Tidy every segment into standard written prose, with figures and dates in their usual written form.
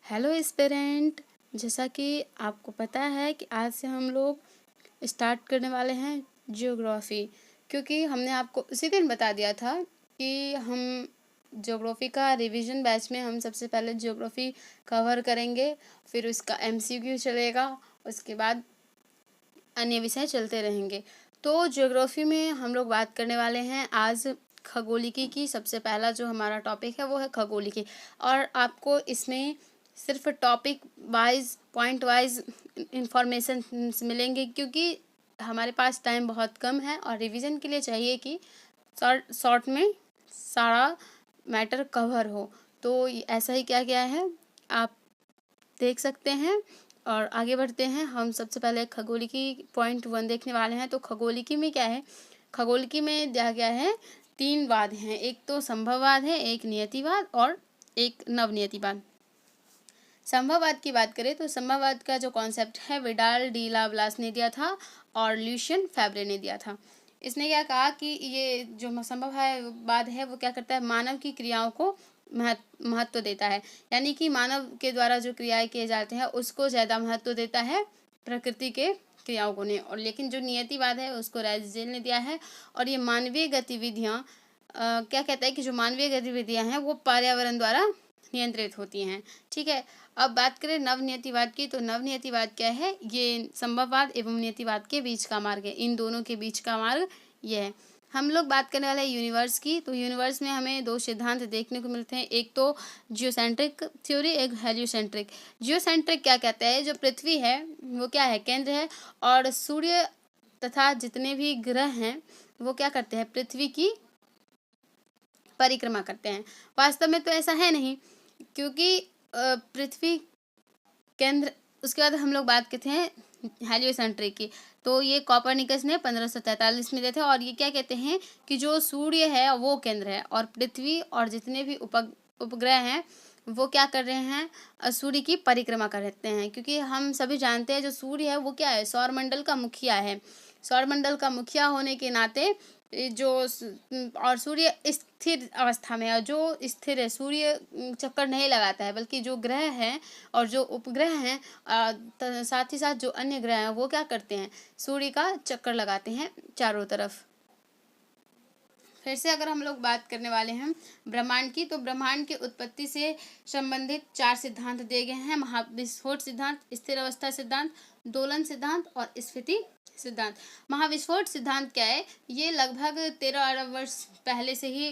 Hello aspirant. जैसा कि आपको पता है कि आज से हम लोग स्टार्ट करने वाले हैं ज्योग्राफी, क्योंकि हमने आपको उसी दिन बता दिया था कि हम ज्योग्राफी का रिवीजन बैच में हम सबसे पहले ज्योग्राफी कवर करेंगे, फिर उसका एमसीक्यू चलेगा, उसके बाद अन्य विषय चलते रहेंगे। तो ज्योग्राफी में हम लोग बात करने वाले हैं आज खगोलिकी की। सबसे पहला जो हमारा टॉपिक है वो है खगोलिकी, और आपको इसमें सिर्फ topic wise point wise information मिलेंगे, क्योंकि हमारे पास टाइम बहुत कम है और रिवीजन के लिए चाहिए कि शॉर्ट में सारा मैटर कवर हो। तो ऐसा ही क्या क्या है आप देख सकते हैं। और आगे बढ़ते हैं, हम सबसे पहले खगोलिकी पॉइंट 1 देखने वाले हैं। तो खगोलिकी में क्या है, खगोलिकी में दिया गया है 3 वाद हैं। एक तो संभववाद है, एक नियतिवाद और एक नवनियतिवाद। संभववाद की बात करें तो संभववाद का जो कॉन्सेप्ट है विडाल डी लाप्लास ने दिया था और ल्यूशियन फैब्रे ने दिया था। इसने क्या कहा कि ये जो संभववाद है वो क्या करता है, मानव की क्रियाओं को महत्व देता है, यानी कि मानव के द्वारा जो क्रियाएं किए जाते हैं उसको ज़्यादा महत्व देता है प्रकृति के क्रियाओं को नहीं। और लेकिन जो नियतिवाद है उसको रैज़ेल ने दिया है, और ये मानवीय गतिविधियाँ क्या कहता है कि जो मानवीय गतिविधियाँ हैं वो पर्यावरण द्वारा नियंत्रित होती हैं। ठीक है, अब बात करें नवनियतिवाद की। तो नवनियतिवाद क्या है, ये संभववाद एवं नियतिवाद के बीच का मार्ग है। इन दोनों के बीच का मार्ग ये है। हम लोग बात करने वाले हैं यूनिवर्स की। तो यूनिवर्स में हमें 2 सिद्धांत देखने को मिलते हैं, एक तो जियोसेंट्रिक थ्योरी, एक हेलियोसेंट्रिक। जियोसेंट्रिक क्या कहता है, जो पृथ्वी है वो क्या है, केंद्र है, और सूर्य तथा जितने भी ग्रह हैं वो क्या करते हैं, पृथ्वी की परिक्रमा करते हैं। वास्तव में तो ऐसा है नहीं, क्योंकि पृथ्वी केंद्र। उसके बाद हम लोग बात करते हैं हेलियोसेंट्रिक की। तो ये कॉपरनिकस ने 1543 में दिए थे, और ये क्या कहते हैं कि जो सूर्य है वो केंद्र है और पृथ्वी और जितने भी उपग्रह हैं वो क्या कर रहे हैं, सूर्य की परिक्रमा करते हैं। क्योंकि हम सभी जानते हैं जो सूर्य है वो क्या है, सौरमंडल का मुखिया है। सौरमंडल का मुखिया होने के नाते जो और सूर्य स्थिर अवस्था में है, जो स्थिर है, सूर्य चक्कर नहीं लगाता है, बल्कि जो ग्रह हैं और जो उपग्रह हैं साथ ही साथ जो अन्य ग्रह हैं वो क्या करते हैं, सूर्य का चक्कर लगाते हैं चारों तरफ। फिर से अगर हम लोग बात करने वाले हैं ब्रह्मांड की, तो ब्रह्मांड की उत्पत्ति से संबंधित 4 सिद्धांत दिए गए हैं। महाविस्फोट सिद्धांत, स्थिर अवस्था सिद्धांत, दोलन सिद्धांत और स्फीति सिद्धांत। महाविस्फोट सिद्धांत क्या है, ये लगभग 13 अरब वर्ष पहले से ही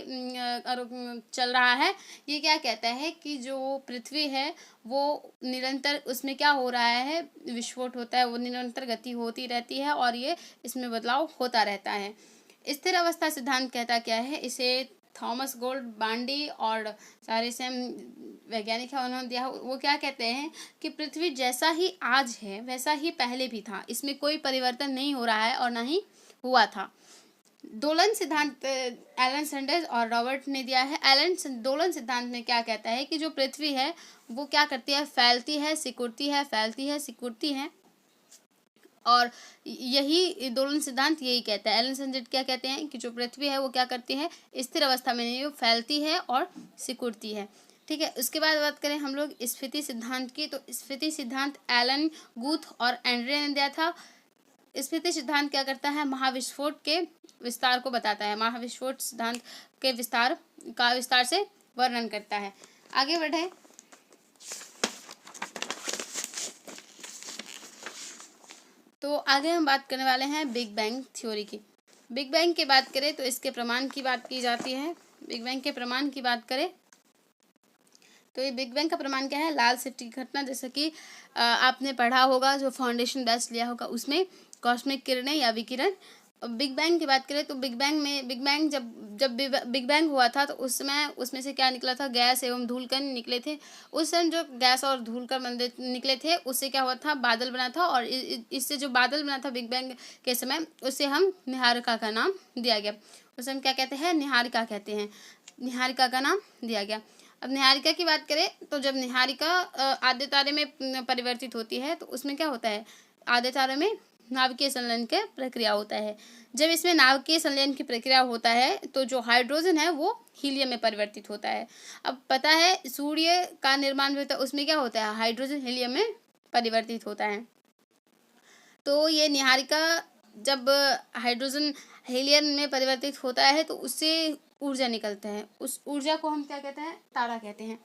चल रहा है। ये क्या कहता है कि जो पृथ्वी है वो निरंतर, उसमें क्या हो रहा है, विस्फोट होता है, वो निरंतर गति होती रहती है और ये इसमें बदलाव होता रहता है। स्थिर अवस्था सिद्धांत कहता क्या है, इसे थॉमस गोल्ड बांडी और सारे सेम वैज्ञानिक है उन्होंने दिया। वो क्या कहते हैं कि पृथ्वी जैसा ही आज है वैसा ही पहले भी था, इसमें कोई परिवर्तन नहीं हो रहा है और ना ही हुआ था। दोलन सिद्धांत एलन सैंडर्स और रॉबर्ट ने दिया है। दोलन सिद्धांत में क्या कहता है कि जो पृथ्वी है वो क्या करती है, फैलती है सिकुड़ती है, फैलती है सिकुड़ती है, और यही दोलन सिद्धांत यही कहता है। एलन सैंडर्स क्या कहते हैं कि जो पृथ्वी है वो क्या करती है, स्थिर अवस्था में नहीं, वो फैलती है और सिकुड़ती है। ठीक है, उसके बाद बात करें हम लोग स्फीति सिद्धांत की। तो स्फीति सिद्धांत एलन गुथ और एंड्रे ने दिया था। स्फीति सिद्धांत क्या करता है, महाविस्फोट के विस्तार को बताता है, महाविस्फोट सिद्धांत के विस्तार से वर्णन करता है। आगे बढ़े, तो आगे हम बात करने वाले हैं बिग बैंग थ्योरी की। बिग बैंग की बात करें तो इसके प्रमाण की बात की जाती है। बिग बैंग के प्रमाण की बात करें तो ये बिग बैंग का प्रमाण क्या है, लाल सिटी घटना, जैसे कि आपने पढ़ा होगा जो फाउंडेशन बैच लिया होगा उसमें, कॉस्मिक किरणें या विकिरण। बिग बैंग की बात करें तो बिग बैंग जब बिग बैंग हुआ था तो उस समय उसमें से क्या निकला था, गैस एवं धूलकण निकले थे। उस समय जो गैस और धूलकण निकले थे उससे क्या हुआ था, बादल बना था, और इससे जो बादल बना था बिग बैंग के समय उसे हम निहारिका का नाम दिया गया। उसे हम क्या कहते हैं, निहारिका कहते हैं, निहारिका का नाम दिया गया। अब निहारिका की बात करें तो जब निहारिका आद्य तारे में परिवर्तित होती है तो उसमें क्या होता है, आद्य तारे में नाभिकीय संलयन की प्रक्रिया होता है। जब इसमें नाभिकीय संलयन की प्रक्रिया होता है तो जो हाइड्रोजन है वो हीलियम में परिवर्तित होता है। अब पता है सूर्य का निर्माण भी होता है, उसमें क्या होता है, हाइड्रोजन हीलियम में परिवर्तित होता है। तो ये निहारिका जब हाइड्रोजन हीलियम में परिवर्तित होता है तो उससे ऊर्जा निकलता है, उस ऊर्जा को हम क्या कहते हैं, तारा कहते हैं।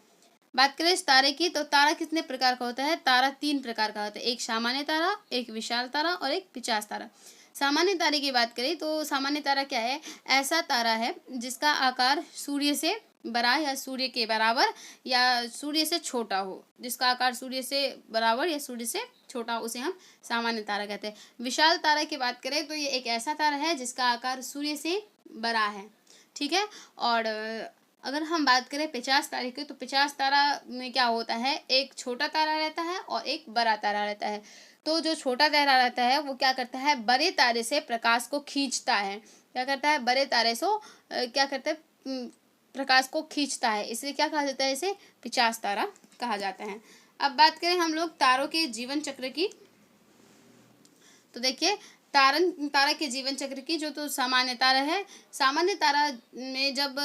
बात करें इस तारे की, तो तारा कितने प्रकार का होता है, तारा 3 प्रकार का होता है, एक सामान्य तारा, एक विशाल तारा और एक पिचास तारा। सामान्य तारे की बात करें तो सामान्य तारा क्या है, ऐसा तारा है जिसका आकार सूर्य से बड़ा या सूर्य के बराबर या सूर्य से छोटा हो, जिसका आकार सूर्य से बराबर या सूर्य से छोटा हो, उसे हम सामान्य तारा कहते हैं। विशाल तारा की बात करें तो ये एक ऐसा तारा है जिसका आकार सूर्य से बड़ा है, ठीक है। और अगर हम बात करें 50 तारे की, तो 50 तारा में क्या होता है, एक छोटा तारा रहता है और एक बड़ा तारा रहता है। तो जो छोटा तारा रहता है वो क्या करता है, बड़े तारे से प्रकाश को खींचता है, क्या करता है, बड़े तारे से क्या करता है, प्रकाश को खींचता है, इसलिए क्या कहा जाता है, इसे 50 तारा कहा जाता है। अब बात करें हम लोग तारों के जीवन चक्र की, तो देखिए तारा के जीवन चक्र की, जो तो सामान्य तारा है, सामान्य तारा में जब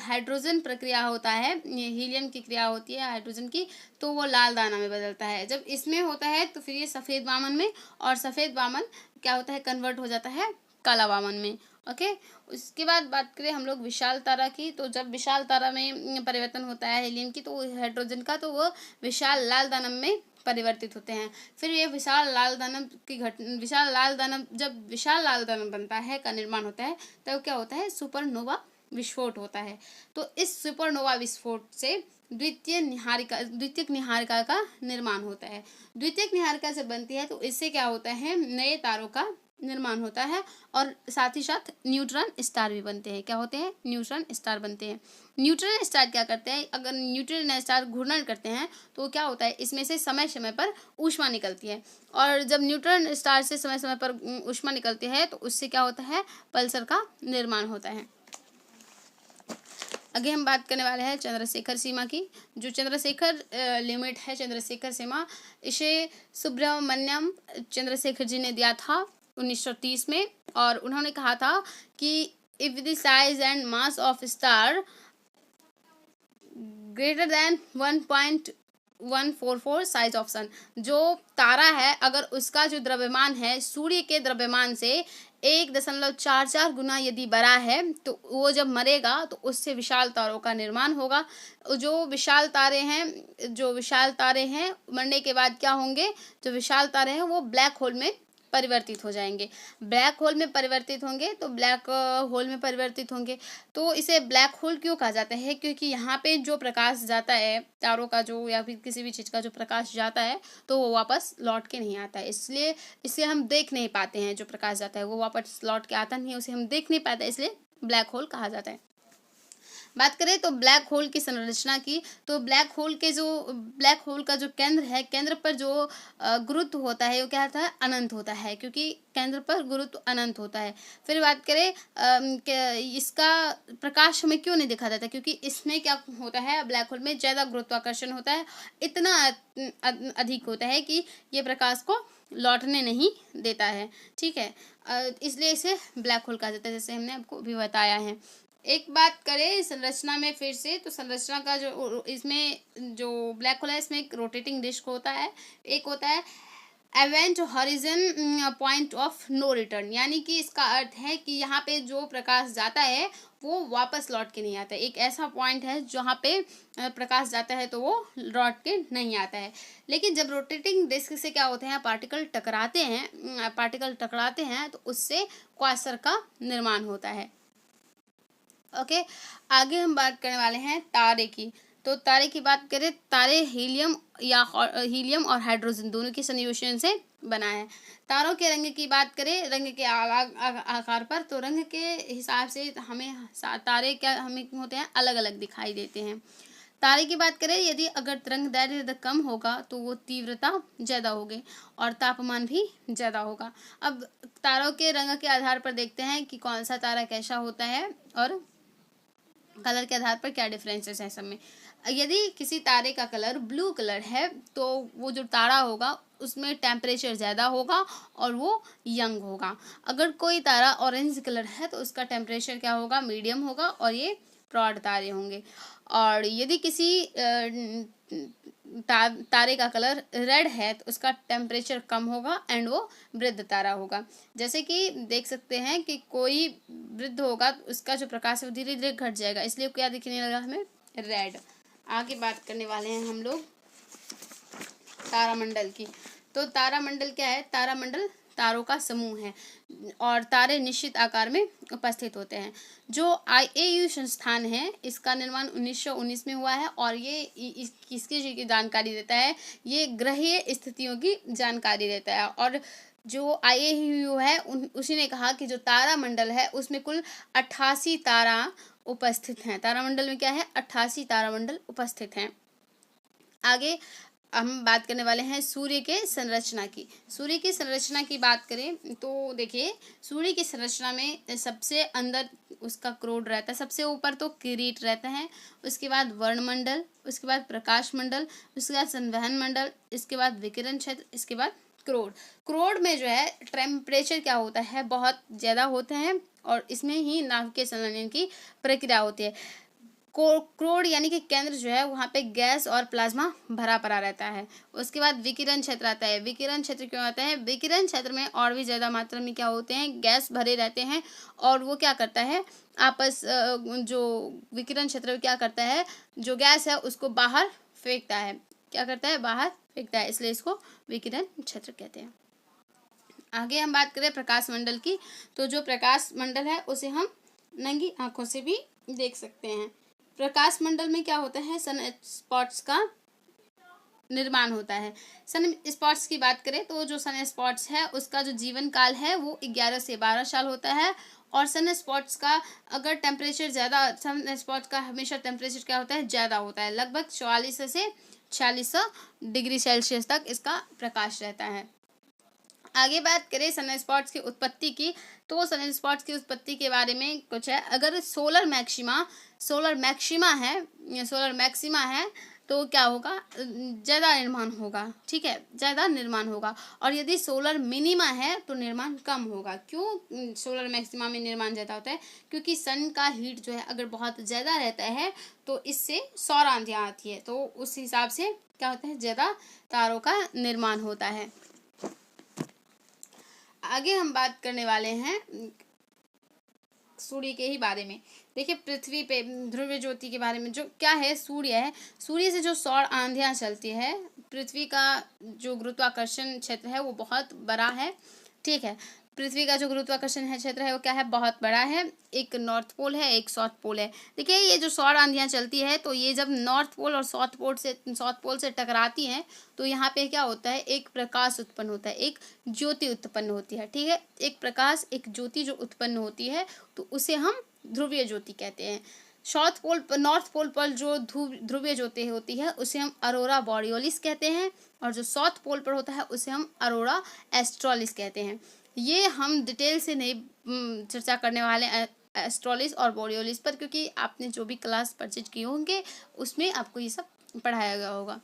हाइड्रोजन प्रक्रिया होता है, हीलियम की क्रिया होती है हाइड्रोजन की, तो वो लाल दाना में बदलता है। जब इसमें होता है तो फिर ये सफ़ेद वामन में, और सफ़ेद वामन क्या होता है, कन्वर्ट हो जाता है काला वामन में। ओके, उसके बाद बात करें हम लोग विशाल तारा की, तो जब विशाल तारा में परिवर्तन होता है हीलियम की, तो हाइड्रोजन का, तो वो विशाल लाल दानव में परिवर्तित होते हैं। फिर ये विशाल लाल दानव की विशाल लाल दानव, जब विशाल लाल दानव बनता है, का निर्माण होता है, तब क्या होता है, सुपरनोवा विस्फोट होता है। तो इस सुपरनोवा विस्फोट से द्वितीयक निहारिका का निर्माण होता है। द्वितीयक निहारिका जब बनती है तो इससे क्या होता है, नए तारों का निर्माण होता है, और साथ ही साथ न्यूट्रॉन स्टार भी बनते हैं। क्या होते हैं, न्यूट्रॉन स्टार बनते हैं। न्यूट्रॉन स्टार क्या करते हैं, अगर न्यूट्रॉन स्टार घूर्णन करते हैं तो क्या होता है, इसमें से समय समय पर ऊष्मा निकलती है, और जब न्यूट्रॉन स्टार से समय समय पर ऊष्मा निकलती है तो उससे क्या होता है, पल्सर का निर्माण होता है। आगे हम बात करने वाले हैं चंद्रशेखर सीमा की। जो चंद्रशेखर लिमिट है, चंद्रशेखर सीमा, इसे सुब्रमण्यम चंद्रशेखर जी ने दिया था 1930 में, और उन्होंने कहा था कि if the size and mass of star greater than 1.144 size of sun, जो तारा है अगर उसका जो द्रव्यमान है सूर्य के द्रव्यमान से 1.44 गुना यदि बड़ा है, तो वो जब मरेगा तो उससे विशाल तारों का निर्माण होगा। जो विशाल तारे हैं मरने के बाद क्या होंगे, जो विशाल तारे हैं वो ब्लैक होल में परिवर्तित हो जाएंगे। ब्लैक होल में परिवर्तित होंगे तो ब्लैक होल में परिवर्तित होंगे, तो इसे ब्लैक होल क्यों कहा जाता है, क्योंकि यहाँ पे जो प्रकाश जाता है तारों का, जो या फिर किसी भी चीज़ का जो प्रकाश जाता है तो वो वापस लौट के नहीं आता है, इसलिए इसे हम देख नहीं पाते हैं। जो प्रकाश जाता है वो वापस लौट के आता नहीं है, उसे हम देख नहीं पाते, इसलिए ब्लैक होल कहा जाता है। बात करें तो ब्लैक होल की संरचना की, तो ब्लैक होल का जो केंद्र है, केंद्र पर जो गुरुत्व होता है वो क्या होता है, अनंत होता है, क्योंकि केंद्र पर गुरुत्व अनंत होता है। फिर बात करें इसका प्रकाश हमें क्यों नहीं दिखा देता, क्योंकि इसमें क्या होता है, ब्लैक होल में ज़्यादा गुरुत्वाकर्षण होता है, इतना अधिक होता है कि ये प्रकाश को लौटने नहीं देता है, ठीक है, इसलिए इसे ब्लैक होल कहा जाता है, जैसे हमने आपको भी बताया है। एक बात करें संरचना में फिर से, तो संरचना का जो इसमें जो ब्लैक होल है, इसमें एक रोटेटिंग डिस्क होता है, एक होता है event horizon point of no return, यानी कि इसका अर्थ है कि यहाँ पे जो प्रकाश जाता है वो वापस लौट के नहीं आता है। एक ऐसा पॉइंट है जहाँ पे प्रकाश जाता है तो वो लौट के नहीं आता है। लेकिन जब रोटेटिंग डिस्क से क्या होते हैं, पार्टिकल टकराते हैं तो उससे क्वासर का निर्माण होता है। ओके, आगे हम बात करने वाले हैं तारे की। तो तारे की बात करें, तारे हीलियम और हाइड्रोजन दोनों के संयोजन से बना है। तारों के रंग की बात करें, रंग के आकार पर, तो रंग के हिसाब से हमें तारे क्या हमें होते हैं, अलग अलग दिखाई देते हैं। तारे की बात करें, यदि अगर तरंगदैर्घ्य कम होगा तो वो तीव्रता ज़्यादा होगी और तापमान भी ज़्यादा होगा। अब तारों के रंग के आधार पर देखते हैं कि कौन सा तारा कैसा होता है और कलर के आधार पर क्या डिफरेंसेस है सब में। यदि किसी तारे का कलर ब्लू कलर है तो वो जो तारा होगा उसमें टेम्परेचर ज़्यादा होगा और वो यंग होगा। अगर कोई तारा ऑरेंज कलर है तो उसका टेम्परेचर क्या होगा, मीडियम होगा और ये प्रौढ़ तारे होंगे। और यदि किसी तारे का कलर रेड है तो उसका टेम्परेचर कम होगा एंड वो वृद्ध तारा होगा। जैसे कि देख सकते हैं कि कोई वृद्ध होगा तो उसका जो प्रकाश है वो धीरे धीरे घट जाएगा, इसलिए क्या दिखने लगा हमें, रेड। आगे बात करने वाले हैं हम लोग तारामंडल की। तो तारामंडल क्या है, तारामंडल तारों का समूह है और तारे निश्चित आकार में उपस्थित होते हैं। जो IAU संस्थान है इसका निर्माण 1919 में हुआ है और ये किसकी चीज़ की जानकारी देता है, ये ग्रहीय स्थितियों की जानकारी देता है। और जो IAU है उसी ने कहा कि जो तारामंडल है उसमें कुल 88 तारा उपस्थित हैं। तारामंडल में क्या है, 88 तारामंडल उपस्थित हैं। आगे हम बात करने वाले हैं सूर्य के संरचना की। सूर्य की संरचना की बात करें तो देखिए, सूर्य की संरचना में सबसे अंदर उसका क्रोड रहता है, सबसे ऊपर तो किरीट रहता है, उसके बाद वर्णमंडल, उसके बाद प्रकाश मंडल, उसके बाद संवहन मंडल, इसके बाद विकिरण क्षेत्र, इसके बाद क्रोड। क्रोड में जो है टेम्परेचर क्या होता है, बहुत ज़्यादा होते हैं और इसमें ही नाभिक के संलयन की प्रक्रिया होती है। क्रोड यानी कि केंद्र जो है वहाँ पे गैस और प्लाज्मा भरा पड़ा रहता है। उसके बाद विकिरण क्षेत्र आता है। विकिरण क्षेत्र क्यों आता है, विकिरण क्षेत्र में और भी ज़्यादा मात्रा में क्या होते हैं, गैस भरे रहते हैं और वो क्या करता है, जो विकिरण क्षेत्र में क्या करता है, जो गैस है उसको बाहर फेंकता है, क्या करता है, बाहर फेंकता है, इसलिए इसको विकिरण क्षेत्र कहते हैं। आगे हम बात करें प्रकाश मंडल की। तो जो प्रकाश मंडल है उसे हम नंगी आंखों से भी देख सकते हैं। प्रकाश मंडल में क्या होता है, सन स्पॉट्स का निर्माण होता है। सन स्पॉट्स की बात करें तो जो सन स्पॉट्स है उसका जो जीवन काल है वो 11 से 12 साल होता है। और सन स्पॉट्स का अगर टेम्परेचर ज़्यादा, सन स्पॉट्स का हमेशा टेम्परेचर क्या होता है, ज़्यादा होता है, लगभग 44 से 4600 डिग्री सेल्सियस तक इसका प्रकाश रहता है। आगे बात करें सन स्पॉट्स की उत्पत्ति की। तो सन स्पॉट्स की उत्पत्ति के बारे में कुछ है। अगर सोलर मैक्सिमा है तो क्या होगा, ज़्यादा निर्माण होगा, ठीक है, ज़्यादा निर्माण होगा। और यदि सोलर मिनिमा है तो निर्माण कम होगा। क्यों सोलर मैक्सिमा में निर्माण ज़्यादा होता है, क्योंकि सन का हीट जो है अगर बहुत ज़्यादा रहता है तो इससे सौर आंधियाँ आती है, तो उस हिसाब से क्या होता है, ज़्यादा तारों का निर्माण होता है। आगे हम बात करने वाले हैं सूर्य के ही बारे में। देखिए, पृथ्वी पे ध्रुव ज्योति के बारे में, जो क्या है, सूर्य है, सूर्य से जो सौर आंधियाँ चलती है, पृथ्वी का जो गुरुत्वाकर्षण क्षेत्र है वो बहुत बड़ा है, ठीक है। पृथ्वी का जो गुरुत्वाकर्षण है क्षेत्र है वो क्या है, बहुत बड़ा है। एक नॉर्थ पोल है, एक साउथ पोल है। देखिए, ये जो सौर आंधियाँ चलती है तो ये जब नॉर्थ पोल और साउथ पोल से टकराती हैं तो यहाँ पे क्या होता है, एक प्रकाश उत्पन्न होता है, एक ज्योति उत्पन्न होती है, ठीक है। एक प्रकाश, एक ज्योति जो उत्पन्न होती है तो उसे हम ध्रुवीय ज्योति कहते हैं। नॉर्थ पोल पर जो ध्रुवीय ज्योति होती है उसे हम अरोरा बोरियोलिस कहते हैं और जो साउथ पोल पर होता है उसे हम अरोरा एस्ट्रोलिस कहते हैं। ये हम डिटेल से नहीं चर्चा करने वाले एस्ट्रोलिस और बोरियोलिस पर, क्योंकि आपने जो भी क्लास परचेज किए होंगे उसमें आपको ये सब पढ़ाया गया होगा।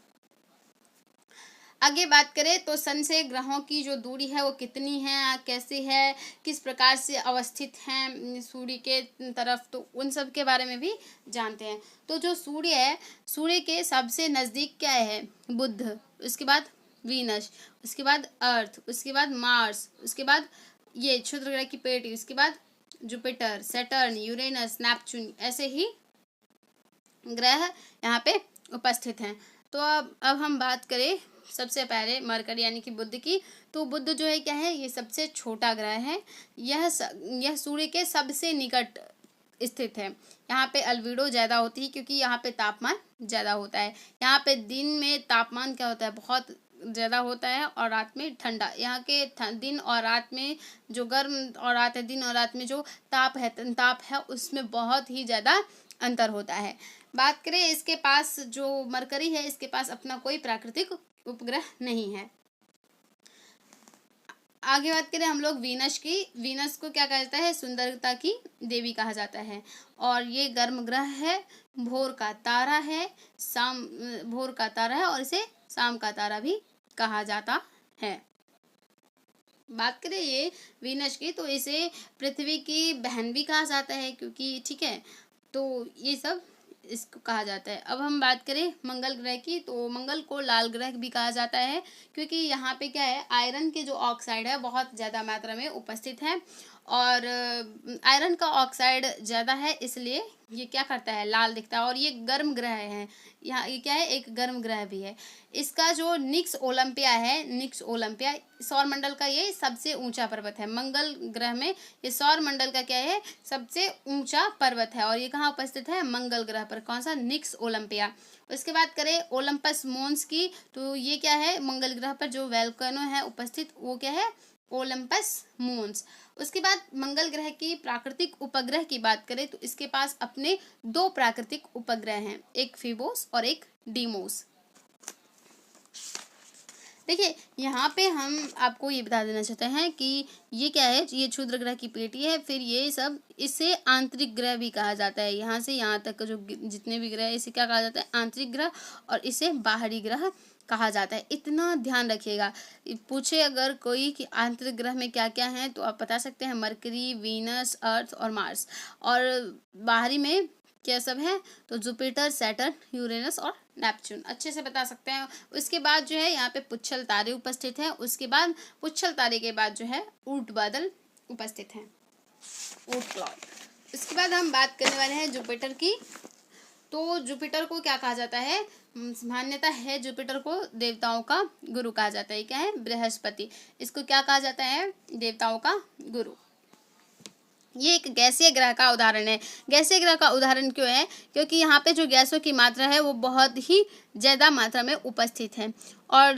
आगे बात करें तो सन से ग्रहों की जो दूरी है वो कितनी है, कैसे है, किस प्रकार से अवस्थित हैं सूर्य के तरफ, तो उन सब के बारे में भी जानते हैं। तो जो सूर्य है, सूर्य के सबसे नज़दीक क्या है, बुध, उसके बाद वीनस, उसके बाद अर्थ, उसके बाद मार्स, उसके बाद ये क्षुद्र ग्रह की पेटी, उसके बाद जुपिटर, सैटर्न, यूरेनस, नेपच्यून, ऐसे ही ग्रह यहाँ पे उपस्थित हैं। तो अब हम बात करें सबसे पहले मरकरी यानी कि बुध की। तो बुध जो है क्या है, ये सबसे छोटा ग्रह है। यह सूर्य के सबसे निकट स्थित है। यहाँ पे अल्बिडो ज़्यादा होती है क्योंकि यहाँ पे तापमान ज़्यादा होता है। यहाँ पे दिन में तापमान क्या होता है, बहुत ज़्यादा होता है और रात में ठंडा। यहाँ के दिन और रात में जो गर्म और रात है, दिन और रात में जो ताप है उसमें बहुत ही ज़्यादा अंतर होता है। बात करें इसके पास, जो मरकरी है इसके पास अपना कोई प्राकृतिक उपग्रह नहीं है। आगे बात करें हम लोग वीनस की। वीनस को क्या कहा जाता है, सुंदरता की देवी कहा जाता है, और ये गर्म ग्रह है, भोर का तारा है, भोर का तारा है, और इसे शाम का तारा भी कहा जाता है। बात करें ये वीनस की, तो इसे पृथ्वी की बहन भी कहा जाता है, क्योंकि ठीक है, तो ये सब इसको कहा जाता है। अब हम बात करें मंगल ग्रह की, तो मंगल को लाल ग्रह भी कहा जाता है, क्योंकि यहाँ पे क्या है, आयरन के जो ऑक्साइड है बहुत ज़्यादा मात्रा में उपस्थित है, और आयरन का ऑक्साइड ज़्यादा है, इसलिए ये क्या करता है, लाल दिखता है। और ये गर्म ग्रह है, यहाँ ये क्या है, एक गर्म ग्रह भी है। इसका जो निक्स ओलंपिया है, निक्स ओलंपिया सौर मंडल का ये सबसे ऊंचा पर्वत है। मंगल ग्रह में ये सौर मंडल का क्या है, सबसे ऊंचा पर्वत है, और ये कहाँ उपस्थित है, मंगल ग्रह पर। कौन सा, निक्स ओलंपिया। उसके बाद करें ओलंपस मोन्स की, तो ये क्या है, मंगल ग्रह पर जो वोल्केनो है उपस्थित, वो क्या है, ओलंपस मोन्स। उसके बाद मंगल ग्रह की प्राकृतिक उपग्रह की बात करें, तो इसके पास अपने 2 प्राकृतिक उपग्रह हैं, एक फिबोस और एक डीमोस। देखिए यहाँ पे हम आपको ये बता देना चाहते हैं कि ये क्या है, ये क्षुद्र ग्रह की पेटी है, फिर ये सब, इसे आंतरिक ग्रह भी कहा जाता है। यहाँ से यहाँ तक का जो जितने भी ग्रह है, इसे क्या कहा जाता है, आंतरिक ग्रह, और इसे बाहरी ग्रह कहा जाता है। इतना ध्यान रखिएगा, पूछे अगर कोई कि आंतरिक ग्रह में क्या क्या है, तो आप बता सकते हैं मरकरी, वीनस, अर्थ और मार्स, और बाहरी में क्या सब है, तो जुपिटर, सैटर्न, यूरेनस और नेपच्यून, अच्छे से बता सकते हैं। उसके बाद जो है यहाँ पे पुच्छल तारे उपस्थित हैं। उसके बाद पुच्छल तारे के बाद जो है ऊंट बादल उपस्थित हैं, ऊंट क्लाउड। उसके बाद हम बात करने वाले हैं जुपिटर की। तो जुपिटर को क्या कहा जाता है, मान्यता है जुपिटर को देवताओं का गुरु कहा जाता है। क्या है, बृहस्पति, इसको क्या कहा जाता है, देवताओं का गुरु। ये एक गैसीय ग्रह का उदाहरण है। गैसीय ग्रह का उदाहरण क्यों है, क्योंकि यहाँ पे जो गैसों की मात्रा है वो बहुत ही ज़्यादा मात्रा में उपस्थित है, और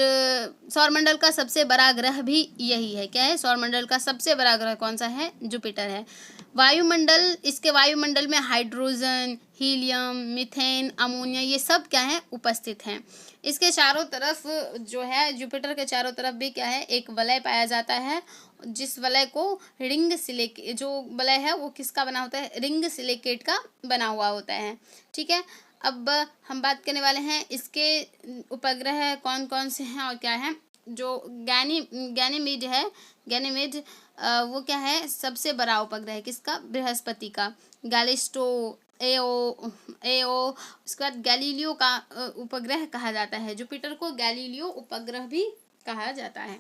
सौरमंडल का सबसे बड़ा ग्रह भी यही है। क्या है, सौरमंडल का सबसे बड़ा ग्रह कौन सा है, जुपिटर है। वायुमंडल, इसके वायुमंडल में हाइड्रोजन, हीलियम, मीथेन, अमोनिया, ये सब क्या है, उपस्थित हैं। इसके चारों तरफ जो है, जुपिटर के चारों तरफ भी क्या है, एक वलय पाया जाता है, जिस वलय को रिंग सिलिकेट, जो वलय है वो किसका बना होता है, रिंग सिलिकेट का बना हुआ होता है। ठीक है, अब हम बात करने वाले हैं इसके उपग्रह कौन कौन से हैं और क्या है। जो गैनीमीड है, गैनीमीड वो क्या है, सबसे बड़ा उपग्रह है, किसका, बृहस्पति का। गैलिस्टो, एओ, उसके बाद गैलीलियो का उपग्रह कहा जाता है। जुपिटर को गैलीलियो उपग्रह भी कहा जाता है।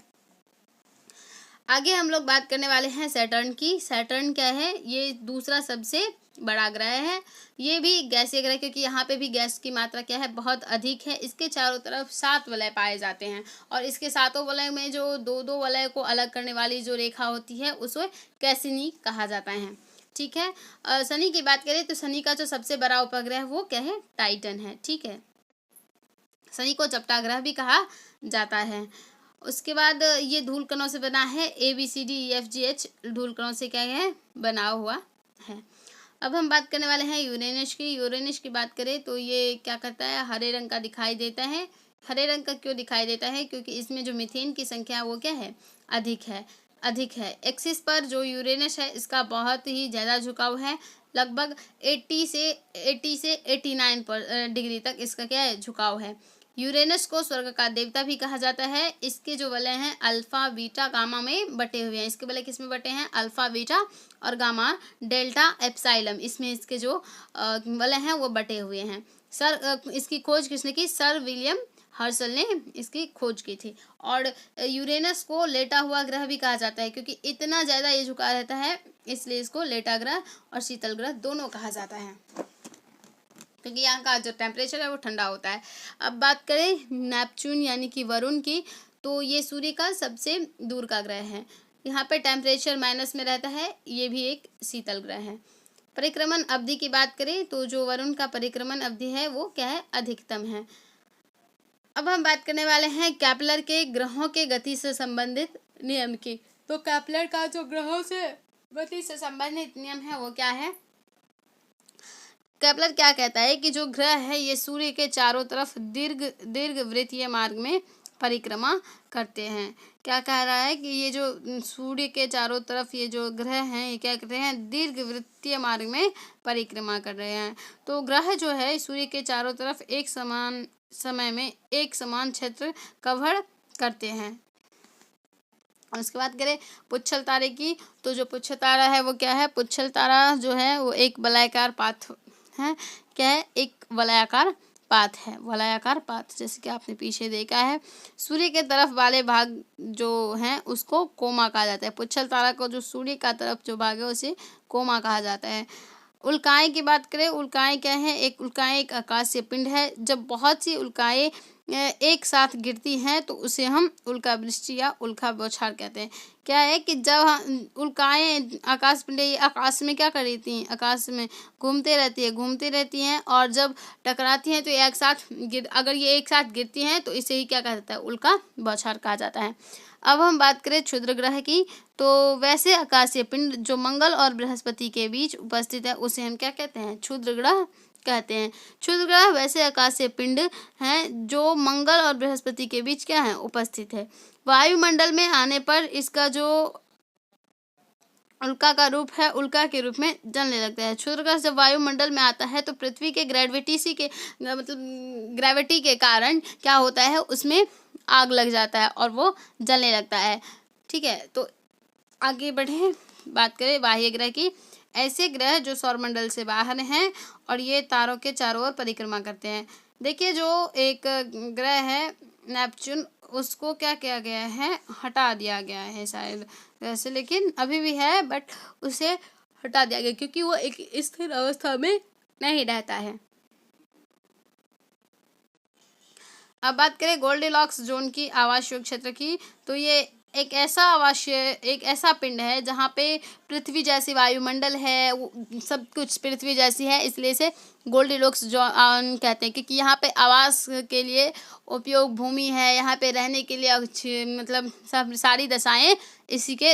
आगे हम लोग बात करने वाले हैं सैटर्न की। सैटर्न क्या है, ये दूसरा सबसे बड़ा ग्रह है। ये भी गैसीय ग्रह, क्योंकि यहाँ पे भी गैस की मात्रा क्या है, बहुत अधिक है। इसके चारों तरफ 7 वलय पाए जाते हैं, और इसके 7 वलय में जो 2-2 वलय को अलग करने वाली जो रेखा होती है उसे कैसिनी कहा जाता है। ठीक है, शनि की बात करें तो शनि का जो सबसे बड़ा उपग्रह वो क्या है, टाइटन है। ठीक है, शनि को चपटा ग्रह भी कहा जाता है। उसके बाद ये धूल कणों से बना है, ABCDEFGH धूल कणों से क्या है, बना हुआ है। अब हम बात करने वाले हैं यूरेनस की। यूरेनस की बात करें तो ये क्या करता है, हरे रंग का दिखाई देता है। हरे रंग का क्यों दिखाई देता है, क्योंकि इसमें जो मीथेन की संख्या वो क्या है, अधिक है। एक्सिस पर जो यूरेनस है इसका बहुत ही ज़्यादा झुकाव है, लगभग 80 से 89 डिग्री तक इसका क्या है, झुकाव है। यूरेनस को स्वर्ग का देवता भी कहा जाता है। इसके जो वलय हैं अल्फा, बीटा, गामा में बटे हुए हैं। इसके वलय किस में बटे हैं, अल्फा, बीटा और गामा, डेल्टा, एप्सिलॉन, इसमें इसके जो वलय हैं वो बटे हुए हैं। इसकी खोज किसने की, सर विलियम हर्शल ने इसकी खोज की थी। और यूरेनस को लेटा हुआ ग्रह भी कहा जाता है, क्योंकि इतना ज़्यादा ये झुका रहता है, इसलिए इसको लेटा ग्रह और शीतल ग्रह दोनों कहा जाता है, क्योंकि यहाँ का जो टेम्परेचर है वो ठंडा होता है। अब बात करें नेपच्यून यानी कि वरुण की, तो ये सूर्य का सबसे दूर का ग्रह है। यहाँ पे टेम्परेचर माइनस में रहता है, ये भी एक शीतल ग्रह है। परिक्रमण अवधि की बात करें तो जो वरुण का परिक्रमण अवधि है वो क्या है, अधिकतम है। अब हम बात करने वाले हैं केपलर के ग्रहों के गति से संबंधित नियम की। तो केपलर का जो ग्रहों से गति से संबंधित नियम है वो क्या है, केपलर क्या कहता है कि जो ग्रह है ये सूर्य के चारों तरफ दीर्घ वृत्तीय मार्ग में परिक्रमा करते हैं। क्या कह रहा है कि ये जो सूर्य के चारों तरफ ये जो ग्रह हैं ये क्या कर रहे हैं, दीर्घवृत्तीय मार्ग में परिक्रमा कर रहे हैं। तो ग्रह जो है सूर्य के चारों तरफ एक समान समय में एक समान क्षेत्र कवर करते हैं। और उसके बाद करें पुच्छल तारे की, तो जो पुच्छल तारा है वो क्या है, पुच्छल तारा जो है वो एक वलयाकार पाथ है। क्या है, एक वलयाकार पाथ है, वलयाकार पाथ, जैसे कि आपने पीछे देखा है। सूर्य के तरफ वाले भाग जो हैं उसको कोमा कहा जाता है। पुच्छल तारा को जो सूर्य का तरफ जो भाग है उसे कोमा कहा जाता है। उल्काएं की बात करें, उल्काएं क्या है, एक उल्काएं एक आकाशीय पिंड है। जब बहुत सी उल्काएं एक साथ गिरती हैं तो उसे हम उल्का वृष्टि या उल्का बौछार कहते हैं। क्या है कि जब उल्काएं आकाश पिंड आकाश में क्या कर रही थी, आकाश में घूमती रहती हैं और जब टकराती हैं तो एक साथ अगर ये एक साथ गिरती हैं तो इसे ही क्या कहा जाता है, उल्का बौछार कहा जाता है। अब हम बात करें क्षुद्र ग्रह की, तो वैसे आकाशीय पिंड जो मंगल और बृहस्पति के बीच उपस्थित है उसे हम क्या कहते हैं, क्षुद्र ग्रह कहते हैं। क्षुद्र ग्रह वैसे आकाशीय पिंड हैं जो मंगल और बृहस्पति के बीच क्या है, उपस्थित है। वायुमंडल में आने पर इसका जो उल्का का रूप है उल्का के रूप में जलने लगता है। क्षुद्र ग्रह जब वायुमंडल में आता है तो पृथ्वी के ग्रेविटी के कारण क्या होता है, उसमें आग लग जाता है और वो जलने लगता है। ठीक है, तो आगे बढ़े, बात करें बाह्य ग्रह की। ऐसे ग्रह जो सौरमंडल से बाहर हैं और ये तारों के चारों ओर परिक्रमा करते हैं। देखिए जो एक ग्रह है नेपच्यून, उसको क्या किया गया है, हटा दिया गया है शायद वैसे, लेकिन अभी भी है बट उसे हटा दिया गया क्योंकि वो एक स्थिर अवस्था में नहीं रहता है। अब बात करें गोल्डीलॉक्स जोन की, आवासीय क्षेत्र की, तो ये एक ऐसा पिंड है जहाँ पे पृथ्वी जैसी वायुमंडल है, सब कुछ पृथ्वी जैसी है, इसलिए इसे गोल्डीलॉक्स जोन कहते हैं क्योंकि यहाँ पे आवास के लिए उपयोग भूमि है, यहाँ पे रहने के लिए मतलब सब सारी दशाएं इसी के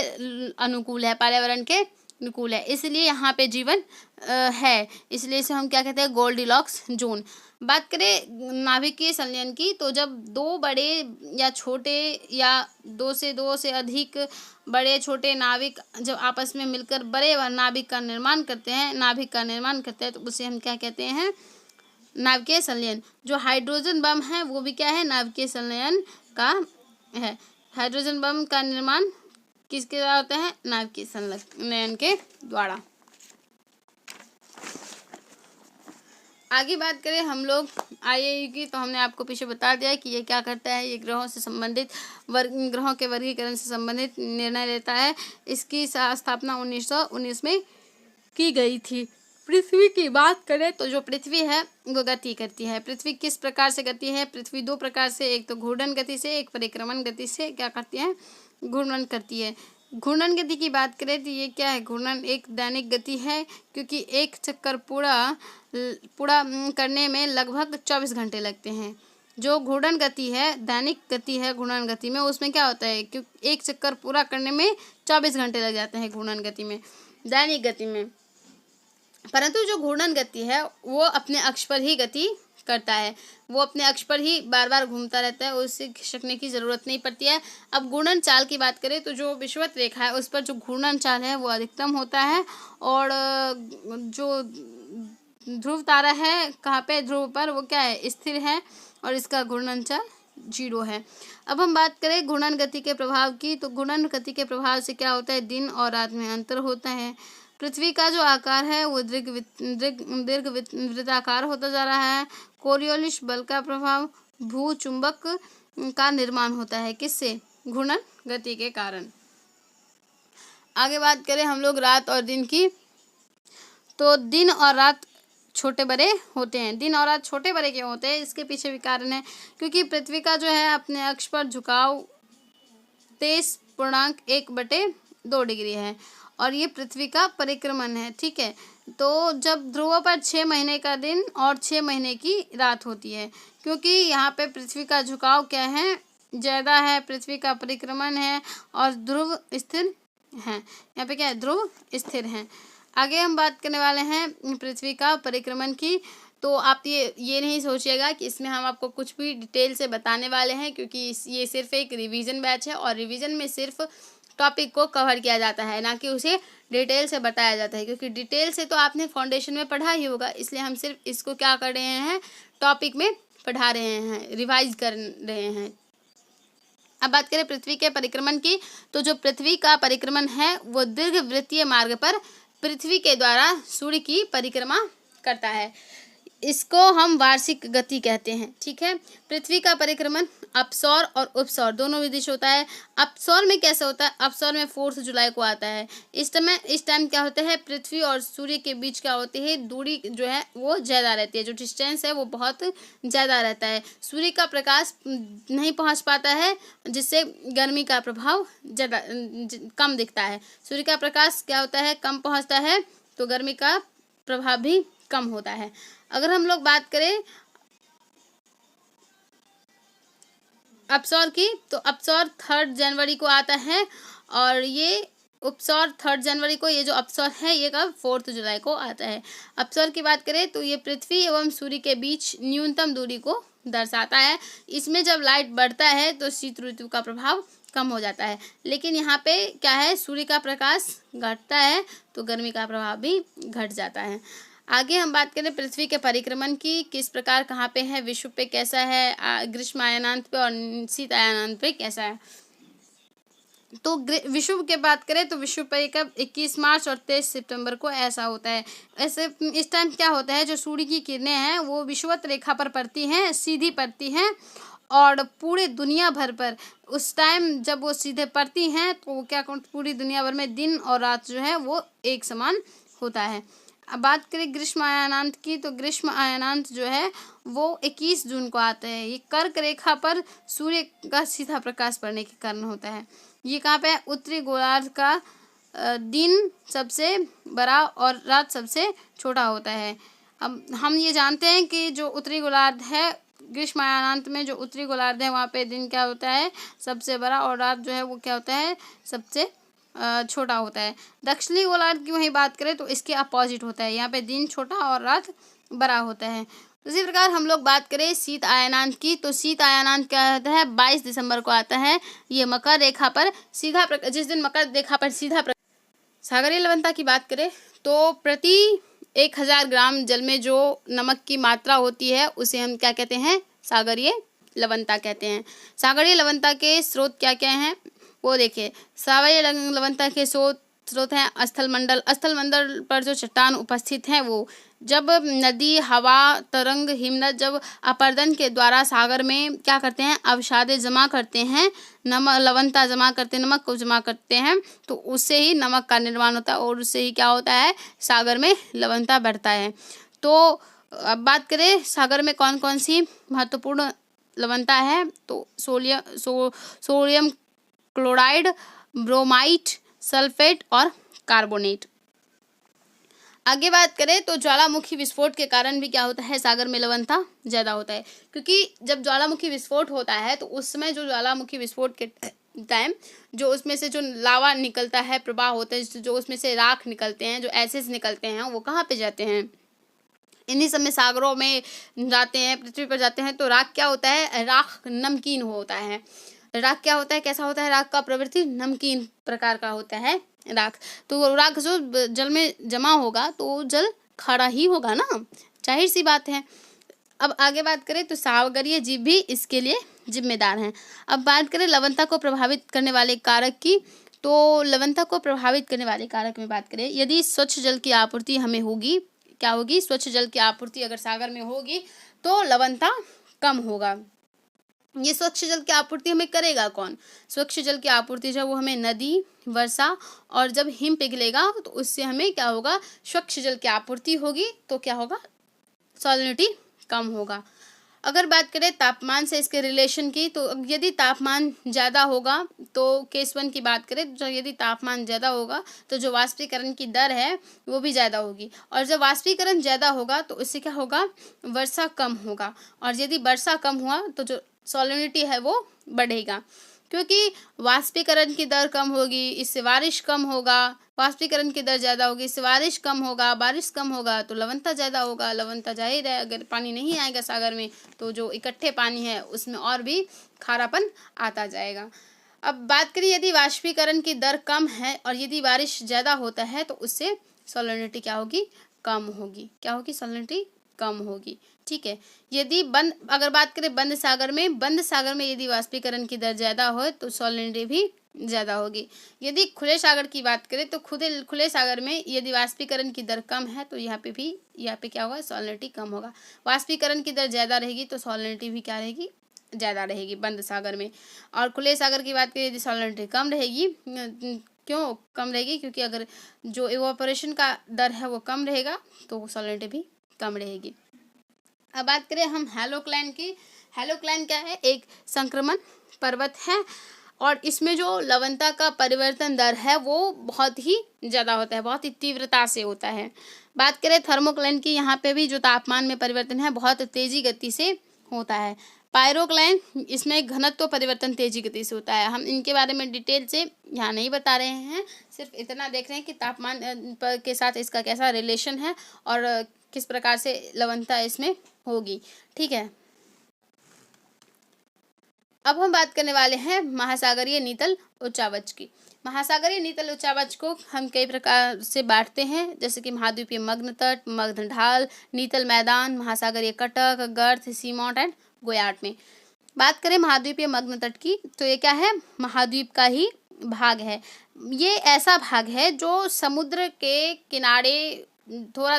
अनुकूल है, पर्यावरण के अनुकूल है, इसलिए यहाँ पे जीवन है, इसलिए इसे हम क्या कहते हैं, गोल्डीलॉक्स जोन। बात करें नाभिकीय संलयन की, तो जब दो बड़े या छोटे या दो से अधिक बड़े छोटे नाभिक जब आपस में मिलकर बड़े नाभिक का निर्माण करते हैं तो उसे हम क्या कहते हैं, नाभिकीय संलयन। जो हाइड्रोजन बम है वो भी क्या है, नाभिकीय संलयन का है। हाइड्रोजन बम का निर्माण किसके द्वारा होता है, नाभिकीय संलयन के द्वारा। आगे बात करें हम लोग आईएयू की, तो हमने आपको पीछे बता दिया कि ये क्या करता है, ये ग्रहों से संबंधित ग्रहों के वर्गीकरण से संबंधित निर्णय लेता है। इसकी स्थापना 1919 में की गई थी। पृथ्वी की बात करें तो जो पृथ्वी है वो गति करती है। पृथ्वी किस प्रकार से गति है, पृथ्वी दो प्रकार से, एक तो घूर्णन गति से, एक परिक्रमण गति से क्या करती है, घूर्णन करती है। घूर्णन गति की बात करें तो ये क्या है, घूर्णन एक दैनिक गति है क्योंकि एक चक्कर पूरा करने में लगभग 24 घंटे लगते हैं। जो घूर्णन गति है, दैनिक गति है घूर्णन गति में, उसमें क्या होता है कि एक चक्कर पूरा करने में 24 घंटे लग जाते हैं घूर्णन गति में, दैनिक गति में। परंतु जो घूर्णन गति है वो अपने अक्ष पर ही गति करता है, वो अपने अक्ष पर ही बार बार घूमता रहता है, उससे खिसकने की ज़रूरत नहीं पड़ती है। अब घूर्णन चाल की बात करें तो जो विषुवत रेखा है उस पर जो घूर्णन चाल है वो अधिकतम होता है, और जो ध्रुव तारा है कहाँ पे, ध्रुव पर, वो क्या है, स्थिर है और इसका घूर्णन चाल 0 है। अब हम बात करें घूर्णन गति के प्रभाव की, तो घूर्णन गति के प्रभाव से क्या होता है, दिन और रात में अंतर होता है। पृथ्वी का जो आकार है वो दीर्घ वृत्ताकार होता जा रहा है। कोरियोलिस बल का प्रभाव, भू चुंबक का निर्माण होता है, किससे, घूर्णन गति के कारण। आगे बात करें हम लोग रात और दिन की, तो दिन और रात छोटे बड़े होते हैं। दिन और रात छोटे बड़े क्यों होते हैं, इसके पीछे भी कारण है क्योंकि पृथ्वी का जो है अपने अक्ष पर झुकाव 23.1/2 डिग्री है और ये पृथ्वी का परिक्रमण है। ठीक है, तो जब ध्रुवों पर 6 महीने का दिन और 6 महीने की रात होती है, क्योंकि यहाँ पे पृथ्वी का झुकाव क्या है, ज़्यादा है, पृथ्वी का परिक्रमण है और ध्रुव स्थिर हैं। यहाँ पे क्या है, ध्रुव स्थिर हैं। आगे हम बात करने वाले हैं पृथ्वी का परिक्रमण की, तो आप ये नहीं सोचिएगा कि इसमें हम आपको कुछ भी डिटेल से बताने वाले हैं, क्योंकि ये सिर्फ एक रिवीजन बैच है और रिवीजन में सिर्फ टॉपिक को कवर किया जाता है, ना कि उसे डिटेल से बताया जाता है, क्योंकि डिटेल से तो आपने फाउंडेशन में पढ़ा ही होगा। इसलिए हम सिर्फ इसको क्या कर रहे हैं, टॉपिक में पढ़ा रहे हैं, रिवाइज कर रहे हैं। अब बात करें पृथ्वी के परिक्रमण की, तो जो पृथ्वी का परिक्रमण है वो दीर्घवृत्तीय मार्ग पर पृथ्वी के द्वारा सूर्य की परिक्रमा करता है। इसको हम वार्षिक गति कहते हैं, ठीक है। पृथ्वी का परिक्रमण अपसौर और उपसौर दोनों विधि से होता है। अपसौर में कैसे होता है, अपसौर में 4 जुलाई को आता है। इस टाइम क्या होता है, पृथ्वी और सूर्य के बीच क्या होती है, दूरी जो है वो ज़्यादा रहती है, जो डिस्टेंस है वो बहुत ज़्यादा रहता है। सूर्य का प्रकाश नहीं पहुंच पाता है, जिससे गर्मी का प्रभाव ज़्यादा कम दिखता है। सूर्य का प्रकाश क्या होता है, कम पहुंचता है, तो गर्मी का प्रभाव भी कम होता है। अगर हम लोग बात करें अपसौर की, तो अपसौर 3 जनवरी को आता है, और ये उपसौर 3 जनवरी को, ये जो अपसौर है ये कब 4 जुलाई को आता है। अपसौर की बात करें तो ये पृथ्वी एवं सूर्य के बीच न्यूनतम दूरी को दर्शाता है। इसमें जब लाइट बढ़ता है तो शीत ऋतु का प्रभाव कम हो जाता है, लेकिन यहाँ पे क्या है, सूर्य का प्रकाश घटता है तो गर्मी का प्रभाव भी घट जाता है। आगे हम बात करें पृथ्वी के परिक्रमण की, किस प्रकार कहाँ पे है, विश्व पे कैसा है, ग्रीष्म अयनांत पे और शीत अयनांत पे कैसा है। तो विश्व के बात करें तो विश्व परिक्रमण 21 मार्च और 23 सितंबर को ऐसा होता है। ऐसे इस टाइम क्या होता है, जो सूर्य की किरणें हैं वो विषुवत रेखा पर पड़ती हैं, सीधी पड़ती हैं, और पूरे दुनिया भर पर उस टाइम जब वो सीधे पड़ती हैं तो क्या पूरी दुनिया भर में दिन और रात जो है वो एक समान होता है। अब बात करें ग्रीष्म अयनांत की, तो ग्रीष्म अयनांत जो है वो 21 जून को आता है। ये कर्क रेखा पर सूर्य का सीधा प्रकाश पड़ने के कारण होता है। ये कहाँ पे है, उत्तरी गोलार्ध का दिन सबसे बड़ा और रात सबसे छोटा होता है। अब हम ये जानते हैं कि जो उत्तरी गोलार्ध है, ग्रीष्म अयनांत में जो उत्तरी गोलार्ध है वहाँ पे दिन क्या होता है, सबसे बड़ा, और रात जो है वो क्या होता है, सबसे छोटा होता है। दक्षिणी गोलार्ध की वही बात करें तो इसके अपोजिट होता है, यहाँ पे दिन छोटा और रात बड़ा होता है। उसी प्रकार हम लोग बात करें शीत अयनांत की, तो शीत अयनांत क्या होता है, 22 दिसंबर को आता है। ये मकर रेखा पर सीधा जिस दिन मकर रेखा पर सीधा सागरीय लवणता की बात करें तो प्रति 1000 ग्राम जल में जो नमक की मात्रा होती है उसे हम क्या कहते हैं, सागरीय लवणता कहते हैं। सागरीय लवणता के स्रोत क्या क्या हैं वो देखिए। सागरीय लवणता के स्रोत हैं स्थल मंडल पर जो चट्टान उपस्थित हैं वो, जब नदी, हवा, तरंग, हिमनद जब अपर्दन के द्वारा सागर में क्या करते हैं, अवसादें जमा करते हैं, लवणता जमा करते हैं, नमक को जमा करते हैं, तो उससे ही नमक का निर्माण होता है और उससे ही क्या होता है, सागर में लवणता बढ़ता है। तो अब बात करें सागर में कौन कौन सी महत्वपूर्ण लवणता है, तो सोडियम क्लोराइड, ब्रोमाइड, सल्फेट और कार्बोनेट। आगे बात करें तो ज्वालामुखी विस्फोट के कारण भी क्या होता है, सागर में लवणता ज़्यादा होता है, क्योंकि जब ज्वालामुखी विस्फोट होता है तो उस समय जो ज्वालामुखी विस्फोट के टाइम जो उसमें से जो लावा निकलता है, प्रवाह होता है, जो उसमें से राख निकलते हैं, जो एसिड्स निकलते हैं, वो कहाँ पे जाते हैं, इन्हीं समय सागरों में जाते हैं, पृथ्वी पर जाते हैं। तो राख क्या होता है, राख नमकीन होता है। राख क्या होता है, कैसा होता है, राख का प्रवृत्ति नमकीन प्रकार का होता है राख। तो राख जो जल में जमा होगा तो जल खड़ा ही होगा ना, जाहिर सी बात है। अब आगे बात करें तो सागरीय जीव भी इसके लिए जिम्मेदार हैं। अब बात करें लवणता को प्रभावित करने वाले कारक की, तो लवणता को प्रभावित करने वाले कारक में बात करें, यदि स्वच्छ जल की आपूर्ति हमें होगी, क्या होगी, स्वच्छ जल की आपूर्ति अगर सागर में होगी तो लवणता कम होगा। ये स्वच्छ जल की आपूर्ति हमें करेगा कौन, स्वच्छ जल की आपूर्ति जब वो हमें नदी, वर्षा और जब हिम पिघलेगा तो उससे हमें क्या होगा, स्वच्छ जल की आपूर्ति होगी, तो क्या होगा, सॉलिनिटी कम होगा। अगर बात करें तापमान से इसके रिलेशन की, तो यदि तापमान ज़्यादा होगा तो केस 1 की बात करें तो यदि तापमान ज़्यादा होगा तो जो वाष्पीकरण की दर है वो भी ज़्यादा होगी, और जब वाष्पीकरण ज़्यादा होगा तो इससे क्या होगा, वर्षा कम होगा, और यदि वर्षा कम हुआ तो जो सॉलिनिटी है वो बढ़ेगा। क्योंकि वाष्पीकरण की दर कम होगी, इससे बारिश कम होगा, वाष्पीकरण की दर ज़्यादा होगी, इससे बारिश कम होगा, बारिश कम होगा तो लवणता ज़्यादा होगा, लवणता जाहिर है अगर पानी नहीं आएगा सागर में तो जो इकट्ठे पानी है उसमें और भी खारापन आता जाएगा। अब बात करें यदि वाष्पीकरण की दर कम है और यदि बारिश ज़्यादा होता है तो उससे सॉलिनिटी क्या होगी, कम होगी। क्या होगी, सॉलिनिटी कम होगी। ठीक है, यदि अगर बात करें बंद सागर में यदि वाष्पीकरण की दर ज़्यादा हो तो सॉलिनिटी भी ज़्यादा होगी। यदि खुले सागर की बात करें तो खुले सागर में यदि वाष्पीकरण की दर कम है तो यहाँ पे क्या होगा, सॉलिनिटी कम होगा। वाष्पीकरण की दर ज़्यादा रहेगी तो सॉलिनिटी भी क्या रहेगी, ज़्यादा रहेगी बंद सागर में। और खुले सागर की बात करें यदि सॉलिनिटी कम रहेगी, क्यों कम रहेगी, क्योंकि अगर जो इवापोरेशन का दर है वो कम रहेगा तो सॉलिनिटी भी कम रहेगी। अब बात करें हम हैलोक्लाइन की। हैलोक्लाइन क्या है, एक संक्रमण पर्वत है और इसमें जो लवणता का परिवर्तन दर है वो बहुत ही ज़्यादा होता है, बहुत ही तीव्रता से होता है। बात करें थर्मोक्लाइन की, यहाँ पे भी जो तापमान में परिवर्तन है बहुत तेज़ी गति से होता है। पायरोक्लाइन, इसमें घनत्व परिवर्तन तेजी गति से होता है। हम इनके बारे में डिटेल से यहाँ नहीं बता रहे हैं, सिर्फ इतना देख रहे हैं कि तापमान के साथ इसका कैसा रिलेशन है और किस प्रकार से लवणता इसमें होगी। ठीक है, अब हम बात करने वाले हैं महासागरीय नीतल उच्चावच की। महासागरीय नीतल उच्चावच को हम कई प्रकार से बांटते हैं, जैसे कि महाद्वीपीय मग्न तट, मग्न ढाल, नीतल मैदान, महासागरीय कटक, गर्त, सीमोंट एंड गोयार्ड में। बात करें महाद्वीपीय मग्न तट की तो ये क्या है, महाद्वीप का ही भाग है। ये ऐसा भाग है जो समुद्र के किनारे,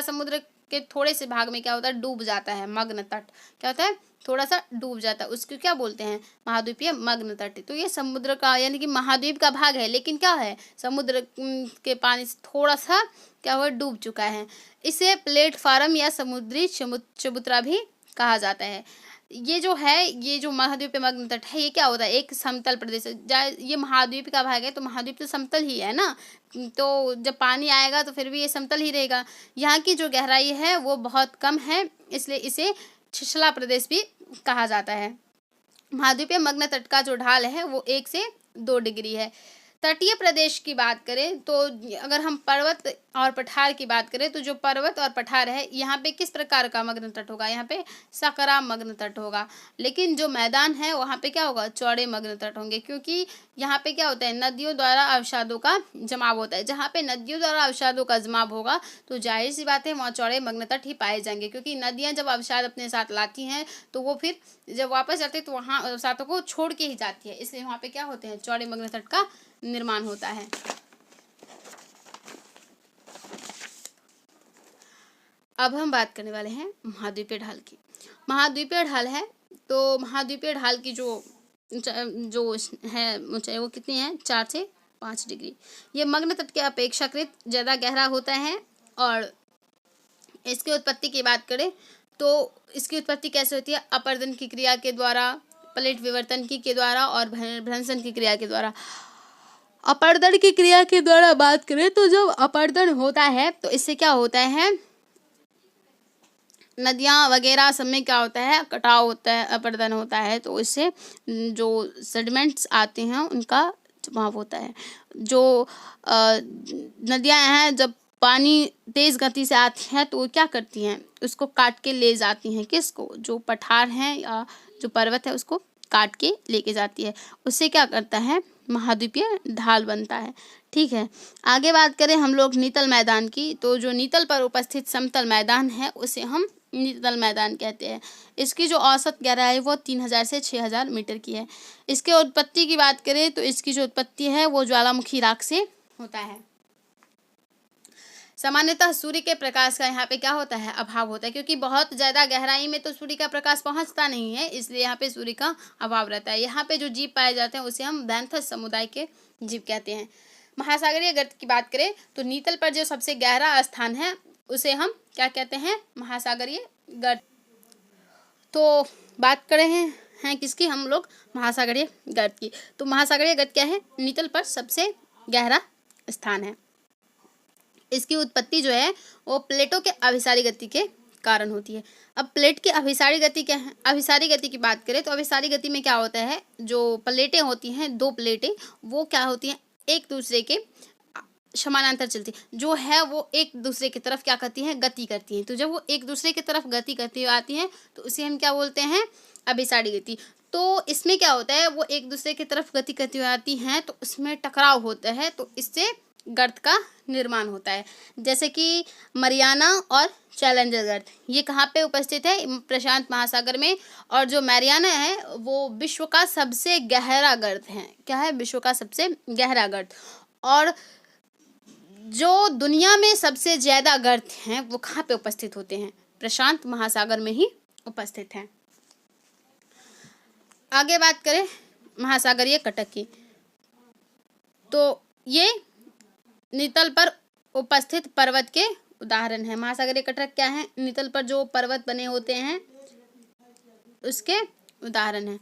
समुद्र के थोड़े से भाग में क्या होता है, डूब जाता है। मग्न तट क्या होता है, थोड़ा सा डूब जाता है, उसको क्या बोलते हैं, महाद्वीपीय मग्न तट। तो ये समुद्र का यानी कि महाद्वीप का भाग है, लेकिन क्या है, समुद्र के पानी से थोड़ा सा क्या हुआ, डूब चुका है। इसे प्लेटफार्म या समुद्री चबूतरा भी कहा जाता है। ये जो महाद्वीपीय मग्न तट है ये क्या होता है, एक समतल प्रदेश है। ये महाद्वीप का भाग है तो महाद्वीप तो समतल ही है ना, तो जब पानी आएगा तो फिर भी ये समतल ही रहेगा। यहाँ की जो गहराई है वो बहुत कम है, इसलिए इसे छिछला प्रदेश भी कहा जाता है। महाद्वीपीय मग्न तट का जो ढाल है वो 1 से 2 डिग्री है। तटीय प्रदेश की बात करें तो अगर हम पर्वत और पठार की बात करें तो जो पर्वत और पठार है यहाँ पे किस प्रकार का मग्न तट होगा, यहाँ पे सकरा मग्न तट होगा। लेकिन जो मैदान है वहाँ पे क्या होगा, चौड़े मग्न तट होंगे, क्योंकि यहाँ पे क्या होता है, नदियों द्वारा अवसादों का जमाव होता है। जहाँ पे नदियों द्वारा अवसादों का जमाव होगा तो जाहिर सी बात है वहाँ चौड़े मग्न तट ही पाए जाएंगे, क्योंकि नदियाँ जब अवसाद अपने साथ लाती हैं तो वो फिर जब वापस जाते हैं तो वहाँ अवसादों को छोड़ के ही जाती है, इसलिए वहाँ पे क्या होते हैं, चौड़े मग्न तट का निर्माण होता है। अब हम बात करने वाले हैं महाद्वीपीय ढाल की। महाद्वीपीय ढाल है तो महाद्वीपीय ढाल की जो है ऊंचाई वो कितनी है, 4 से 5 डिग्री। ये मग्न तट के अपेक्षाकृत ज़्यादा गहरा होता है। और इसकी उत्पत्ति की बात करें तो इसकी उत्पत्ति कैसे होती है, अपर्दन की क्रिया के द्वारा, प्लेट विवर्तन के द्वारा और भ्रंशन की क्रिया के द्वारा। अपर्दन की क्रिया के द्वारा बात करें तो जब अपर्दन होता है तो इससे क्या होता है, नदियाँ वगैरह सब में क्या होता है, कटाव होता है, अपर्दन होता है, तो इससे जो सेडिमेंट्स आते हैं उनका जमाव होता है। जो नदियाँ हैं जब पानी तेज़ गति से आती हैं तो वो क्या करती हैं, उसको काट के ले जाती हैं, किसको, जो पठार हैं या जो पर्वत है उसको काट के लेके जाती है, उससे क्या करता है, महाद्वीपीय ढाल बनता है। ठीक है, आगे बात करें हम लोग नीतल मैदान की तो जो नीतल पर उपस्थित समतल मैदान है उसे हम नीतल मैदान कहते हैं। इसकी जो औसत गहराई वो 3000 से 6000 मीटर की है। इसके उत्पत्ति की बात करें तो इसकी जो उत्पत्ति है वो ज्वालामुखी राख से होता है। सामान्यतः सूर्य के प्रकाश का यहाँ पे क्या होता है, अभाव होता है, क्योंकि बहुत ज़्यादा गहराई में तो सूर्य का प्रकाश पहुँचता नहीं है, इसलिए यहाँ पे सूर्य का अभाव रहता है। यहाँ पे जो जीव पाए जाते हैं उसे हम बैंथस समुदाय के जीव कहते हैं। महासागरीय गर्त की बात करें तो नीतल पर जो सबसे गहरा स्थान है उसे हम क्या कहते हैं, महासागरीय गर्त। तो बात कर रहे हैं किसकी, हम लोग महासागरीय गर्त की। तो महासागरीय गर्त क्या है, नीतल पर सबसे गहरा स्थान है। इसकी उत्पत्ति जो है वो प्लेटों के अभिसारी गति के कारण होती है। अब प्लेट की अभिसारी गति क्या है? अभिसारी गति की बात करें तो अभिसारी गति में क्या होता है, जो प्लेटें होती हैं, दो प्लेटें, वो क्या होती हैं, एक दूसरे के समानांतर चलती, जो है वो एक दूसरे की तरफ क्या करती हैं, गति करती हैं। तो जब वो एक दूसरे की तरफ गति करती हुई आती हैं तो उसे हम क्या बोलते हैं, अभिसारी गति। तो इसमें क्या होता है, वो एक दूसरे की तरफ गति करती हुई आती हैं तो उसमें टकराव होता है, तो इससे गर्त का निर्माण होता है। जैसे कि मरियाना और चैलेंजर गर्त, ये कहाँ पे उपस्थित है, प्रशांत महासागर में। और जो मैरियाना है वो विश्व का सबसे गहरा गर्त है। क्या है, विश्व का सबसे गहरा गर्त। और जो दुनिया में सबसे ज्यादा गर्त हैं वो कहाँ पे उपस्थित होते हैं, प्रशांत महासागर में ही उपस्थित हैं। आगे बात करें महासागरीय कटक की, तो ये नितल पर उपस्थित पर्वत के उदाहरण है। महासागरीय कटक क्या है, नितल पर जो पर्वत बने होते हैं उसके उदाहरण है।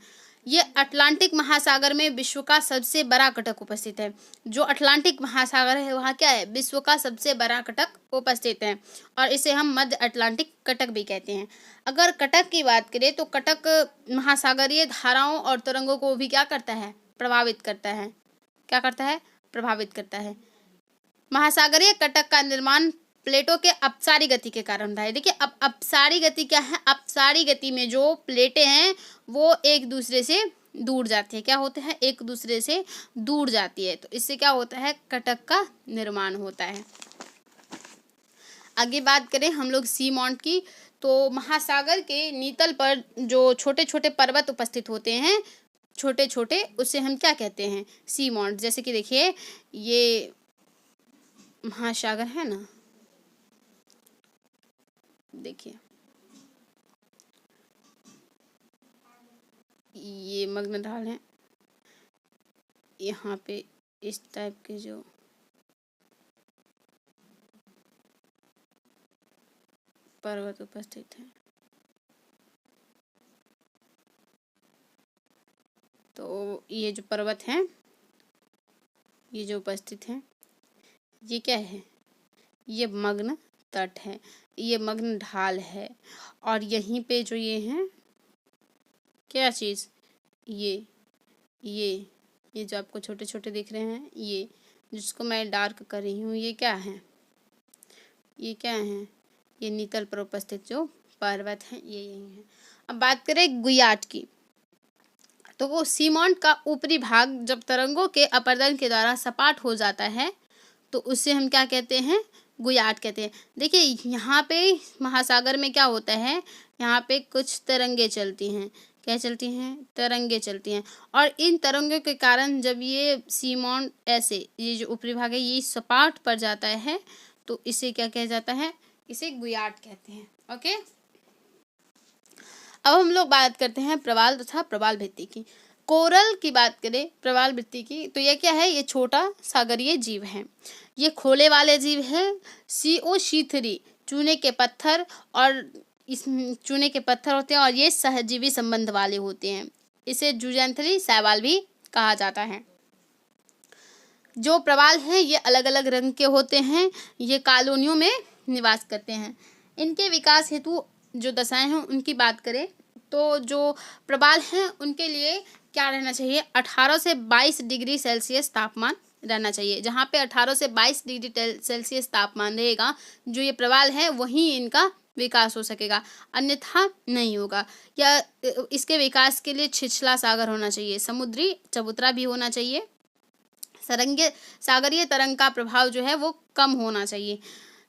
ये अटलांटिक महासागर में विश्व का सबसे बड़ा कटक उपस्थित है। जो अटलांटिक महासागर है वहाँ क्या है, विश्व का सबसे बड़ा कटक उपस्थित है, और इसे हम मध्य अटलांटिक कटक भी कहते हैं। अगर कटक की बात करें तो कटक महासागरीय धाराओं और तरंगों को भी क्या करता है, प्रभावित करता है। क्या करता है, प्रभावित करता है। महासागरीय कटक का निर्माण प्लेटों के अपसारी गति के कारण होता है। देखिए अब अपसारी गति क्या है, अपसारी गति में जो प्लेटें हैं वो एक दूसरे से दूर जाती है। क्या होते हैं, एक दूसरे से दूर जाती है, तो इससे क्या होता है, कटक का निर्माण होता है। आगे बात करें हम लोग सी माउंट की, तो महासागर के नीतल पर जो छोटे छोटे पर्वत उपस्थित होते हैं, छोटे छोटे, उसे हम क्या कहते हैं, सी माउंट। जैसे कि देखिए ये महासागर है ना, देखिए ये मग्न ढाल है, यहाँ पे इस टाइप के जो पर्वत उपस्थित हैं, तो ये जो पर्वत हैं, ये जो उपस्थित हैं, ये क्या है, ये मग्न तट है, ये मग्न ढाल है। और यहीं पे जो ये हैं, क्या चीज़, ये जो आपको छोटे छोटे दिख रहे हैं, ये जिसको मैं डार्क कर रही हूँ, ये क्या है, ये क्या है, ये नीतल पर उपस्थित जो पर्वत हैं ये यही है। अब बात करें गुयाट की, तो वो सी माउंट का ऊपरी भाग जब तरंगों के अपरदन के द्वारा सपाट हो जाता है तो उसे हम क्या कहते हैं, गुयाट कहते हैं। देखिए यहाँ पे महासागर में क्या होता है, यहाँ पे कुछ तरंगे चलती हैं। क्या चलती हैं, तरंगे चलती हैं, और इन तरंगों के कारण जब ये सी माउंट ऐसे, ये जो ऊपरी भाग है ये सपाट पर जाता है तो इसे क्या कहा जाता है, इसे गुयाट कहते हैं। ओके, अब हम लोग बात करते हैं प्रवाल तथा प्रवाल भित्ति की। कोरल की बात करें, प्रवाल भित्ति की, तो ये क्या है, ये छोटा सागरीय जीव है। ये खोले वाले जीव है। CO3 चूने के पत्थर, और इस चूने के पत्थर होते हैं, और ये सहजीवी संबंध वाले होते हैं। इसे जूजेंथली शैवाल भी कहा जाता है। जो प्रवाल हैं ये अलग अलग रंग के होते हैं। ये कॉलोनियों में निवास करते हैं। इनके विकास हेतु जो दशाएं हैं उनकी बात करें तो जो प्रवाल हैं उनके लिए क्या रहना चाहिए, 18 से 22 डिग्री सेल्सियस तापमान रहना चाहिए। जहाँ पे 18 से 22 डिग्री सेल्सियस तापमान रहेगा, जो ये प्रवाल है वहीं इनका विकास हो सकेगा, अन्यथा नहीं होगा। या इसके विकास के लिए छिछला सागर होना चाहिए, समुद्री चबूतरा भी होना चाहिए। सागरीय तरंग का प्रभाव जो है वो कम होना चाहिए।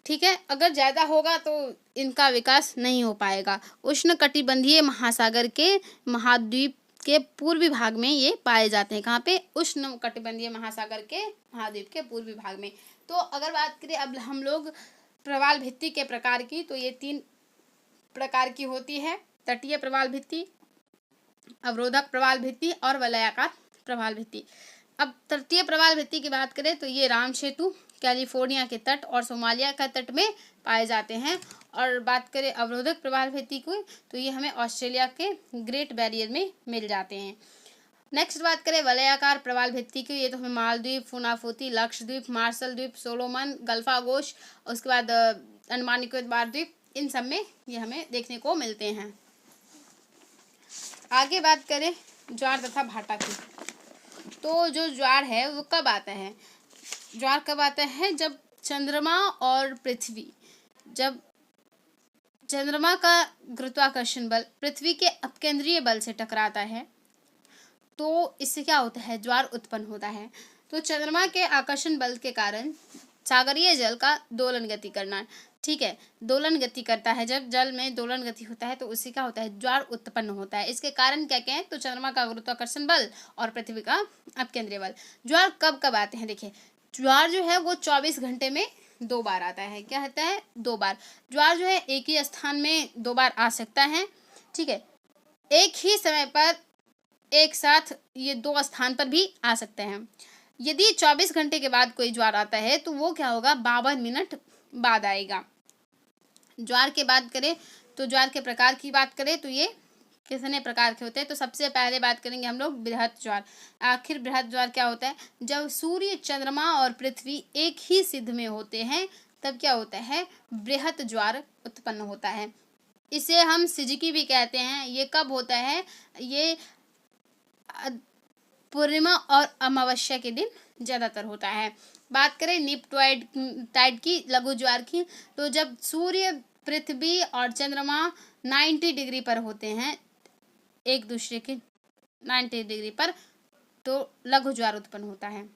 ठीक है, अगर ज़्यादा होगा तो इनका विकास नहीं हो पाएगा। उष्णकटिबंधीय महासागर के महाद्वीप के पूर्वी भाग में ये पाए जाते हैं। कहाँ पे, उष्णकटिबंधीय महासागर के महाद्वीप के पूर्वी भाग में। तो अगर बात करें अब हम लोग प्रवाल भित्ति के प्रकार की, तो ये 3 प्रकार की होती है, तटीय प्रवाल भित्ति, अवरोधक प्रवाल भित्ति और वलयाकार प्रवाल भित्ति। अब तटीय प्रवाल भित्ति की बात करें तो ये राम सेतु, कैलिफोर्निया के तट और सोमालिया का तट में पाए जाते हैं। और बात करें अवरोधक प्रवाल भित्ति को, तो ये हमें ऑस्ट्रेलिया के ग्रेट बैरियर में मिल जाते हैं। नेक्स्ट बात करें वलयाकार प्रवाल भित्ति की, ये तो हमें मालदीव, फुनाफुती, लक्षद्वीप, मार्शल द्वीप, सोलोमन, गल्फागोश, उसके बाद अंडमान निकोबार द्वीप इन सब में ये हमें देखने को मिलते हैं। आगे बात करें ज्वार तथा भाटा की, तो जो ज्वार है वो कब आता है? ज्वार कब आता है? जब चंद्रमा और पृथ्वी, जब चंद्रमा का गुरुत्वाकर्षण बल पृथ्वी के अपकेंद्रीय बल से टकराता है तो इससे क्या होता है? ज्वार उत्पन्न होता है। तो चंद्रमा के आकर्षण बल के कारण सागरीय जल का दोलन गति करना, ठीक है, दोलन गति करता है। जब जल में दोलन गति होता है तो उससे क्या होता है? ज्वार उत्पन्न होता है। इसके कारण क्या क्या है? तो चंद्रमा का गुरुत्वाकर्षण बल और पृथ्वी का अपकेंद्रीय बल। ज्वार कब कब आते हैं? देखिए, ज्वार जो है वो 24 घंटे में 2 बार आता है। क्या होता है? 2 बार। ज्वार जो है एक ही स्थान में 2 बार आ सकता है, ठीक है, एक ही समय पर एक साथ ये 2 स्थान पर भी आ सकते हैं। यदि 24 घंटे के बाद कोई ज्वार आता है तो वो क्या होगा? 52 मिनट बाद आएगा। ज्वार की बात करें तो ज्वार के प्रकार की बात करें तो ये कितने प्रकार के होते हैं? तो सबसे पहले बात करेंगे हम लोग बृहत ज्वार। आखिर बृहत ज्वार क्या होता है? जब सूर्य, चंद्रमा और पृथ्वी एक ही सिध में होते हैं तब क्या होता है? बृहत ज्वार उत्पन्न होता है। इसे हम सिजकी भी कहते हैं। ये कब होता है? ये पूर्णिमा और अमावस्या के दिन ज्यादातर होता है। बात करें निप्टोइड की, लघु ज्वार की, तो जब सूर्य, पृथ्वी और चंद्रमा 90 डिग्री पर होते हैं, एक दूसरे के 90 डिग्री पर, तो लघु ज्वार उत्पन्न होता है।